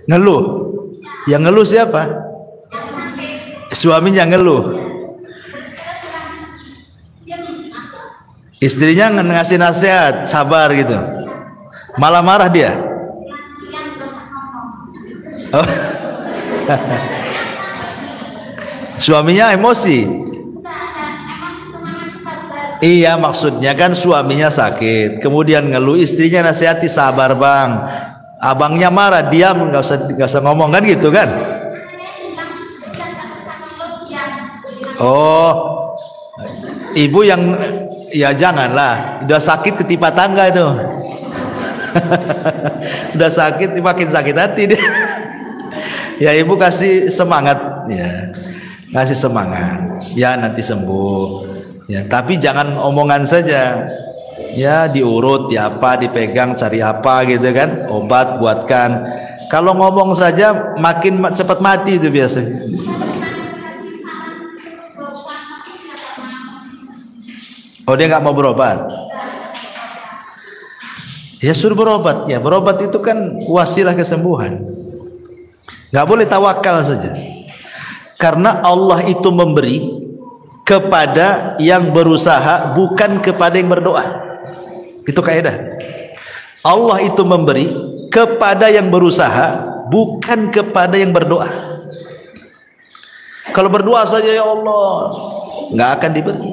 ngeluh. Yang ngeluh siapa? Suaminya ngeluh. Istrinya ngasih nasihat, sabar gitu. Malah marah dia. Oh. Suaminya emosi. Iya, maksudnya kan suaminya sakit, kemudian ngeluh, istrinya nasihati, sabar bang. Abangnya marah, diam, nggak usah ngomong kan gitu kan? Oh, ibu yang ya janganlah, udah sakit ketipa tangga itu. Udah sakit makin sakit hati dia. Ya ibu kasih semangat ya. Kasih semangat. Ya nanti sembuh. Ya, tapi jangan omongan saja. Ya diurut, ya apa, dipegang, cari apa gitu kan. Obat buatkan. Kalau ngomong saja makin cepat mati itu biasanya. Oh dia nggak mau berobat. Ya suruh berobat ya. Berobat itu kan wasilah kesembuhan. Nggak boleh tawakal saja. Karena Allah itu memberi kepada yang berusaha, bukan kepada yang berdoa. Itu kaidah. Allah itu memberi kepada yang berusaha, bukan kepada yang berdoa. Kalau berdoa saja ya Allah, nggak akan diberi.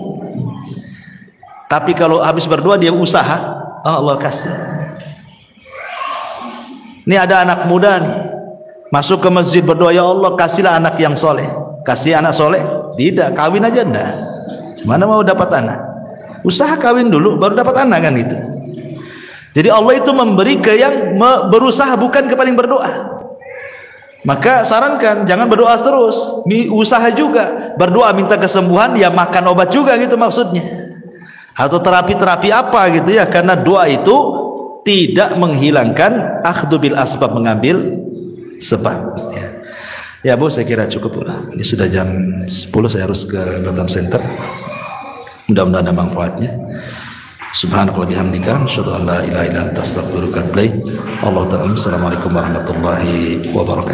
Tapi kalau habis berdoa dia usaha, Allah kasih. Ini ada anak muda nih, masuk ke masjid berdoa, ya Allah kasihlah anak yang soleh. Kasih anak soleh? Tidak, kawin aja enggak. Mana mau dapat anak? Usaha kawin dulu baru dapat anak kan gitu. Jadi Allah itu memberi ke yang berusaha, bukan kepada yang berdoa. Maka sarankan jangan berdoa terus, usaha juga. Berdoa minta kesembuhan, ya makan obat juga gitu maksudnya. Atau terapi-terapi apa gitu ya, karena doa itu tidak menghilangkan akhdhu bil asbab, mengambil sebab ya. Ya Bu, saya kira cukup lah. Ini sudah jam 10, saya harus ke Batam Center. Mudah-mudahan ada manfaatnya. Subhanallahi bihamdika, asyhadu an la ilaha illa anta, astaghfiruka wa atubu ilaik. Allahu ta'ala. Assalamualaikum warahmatullahi wabarakatuh.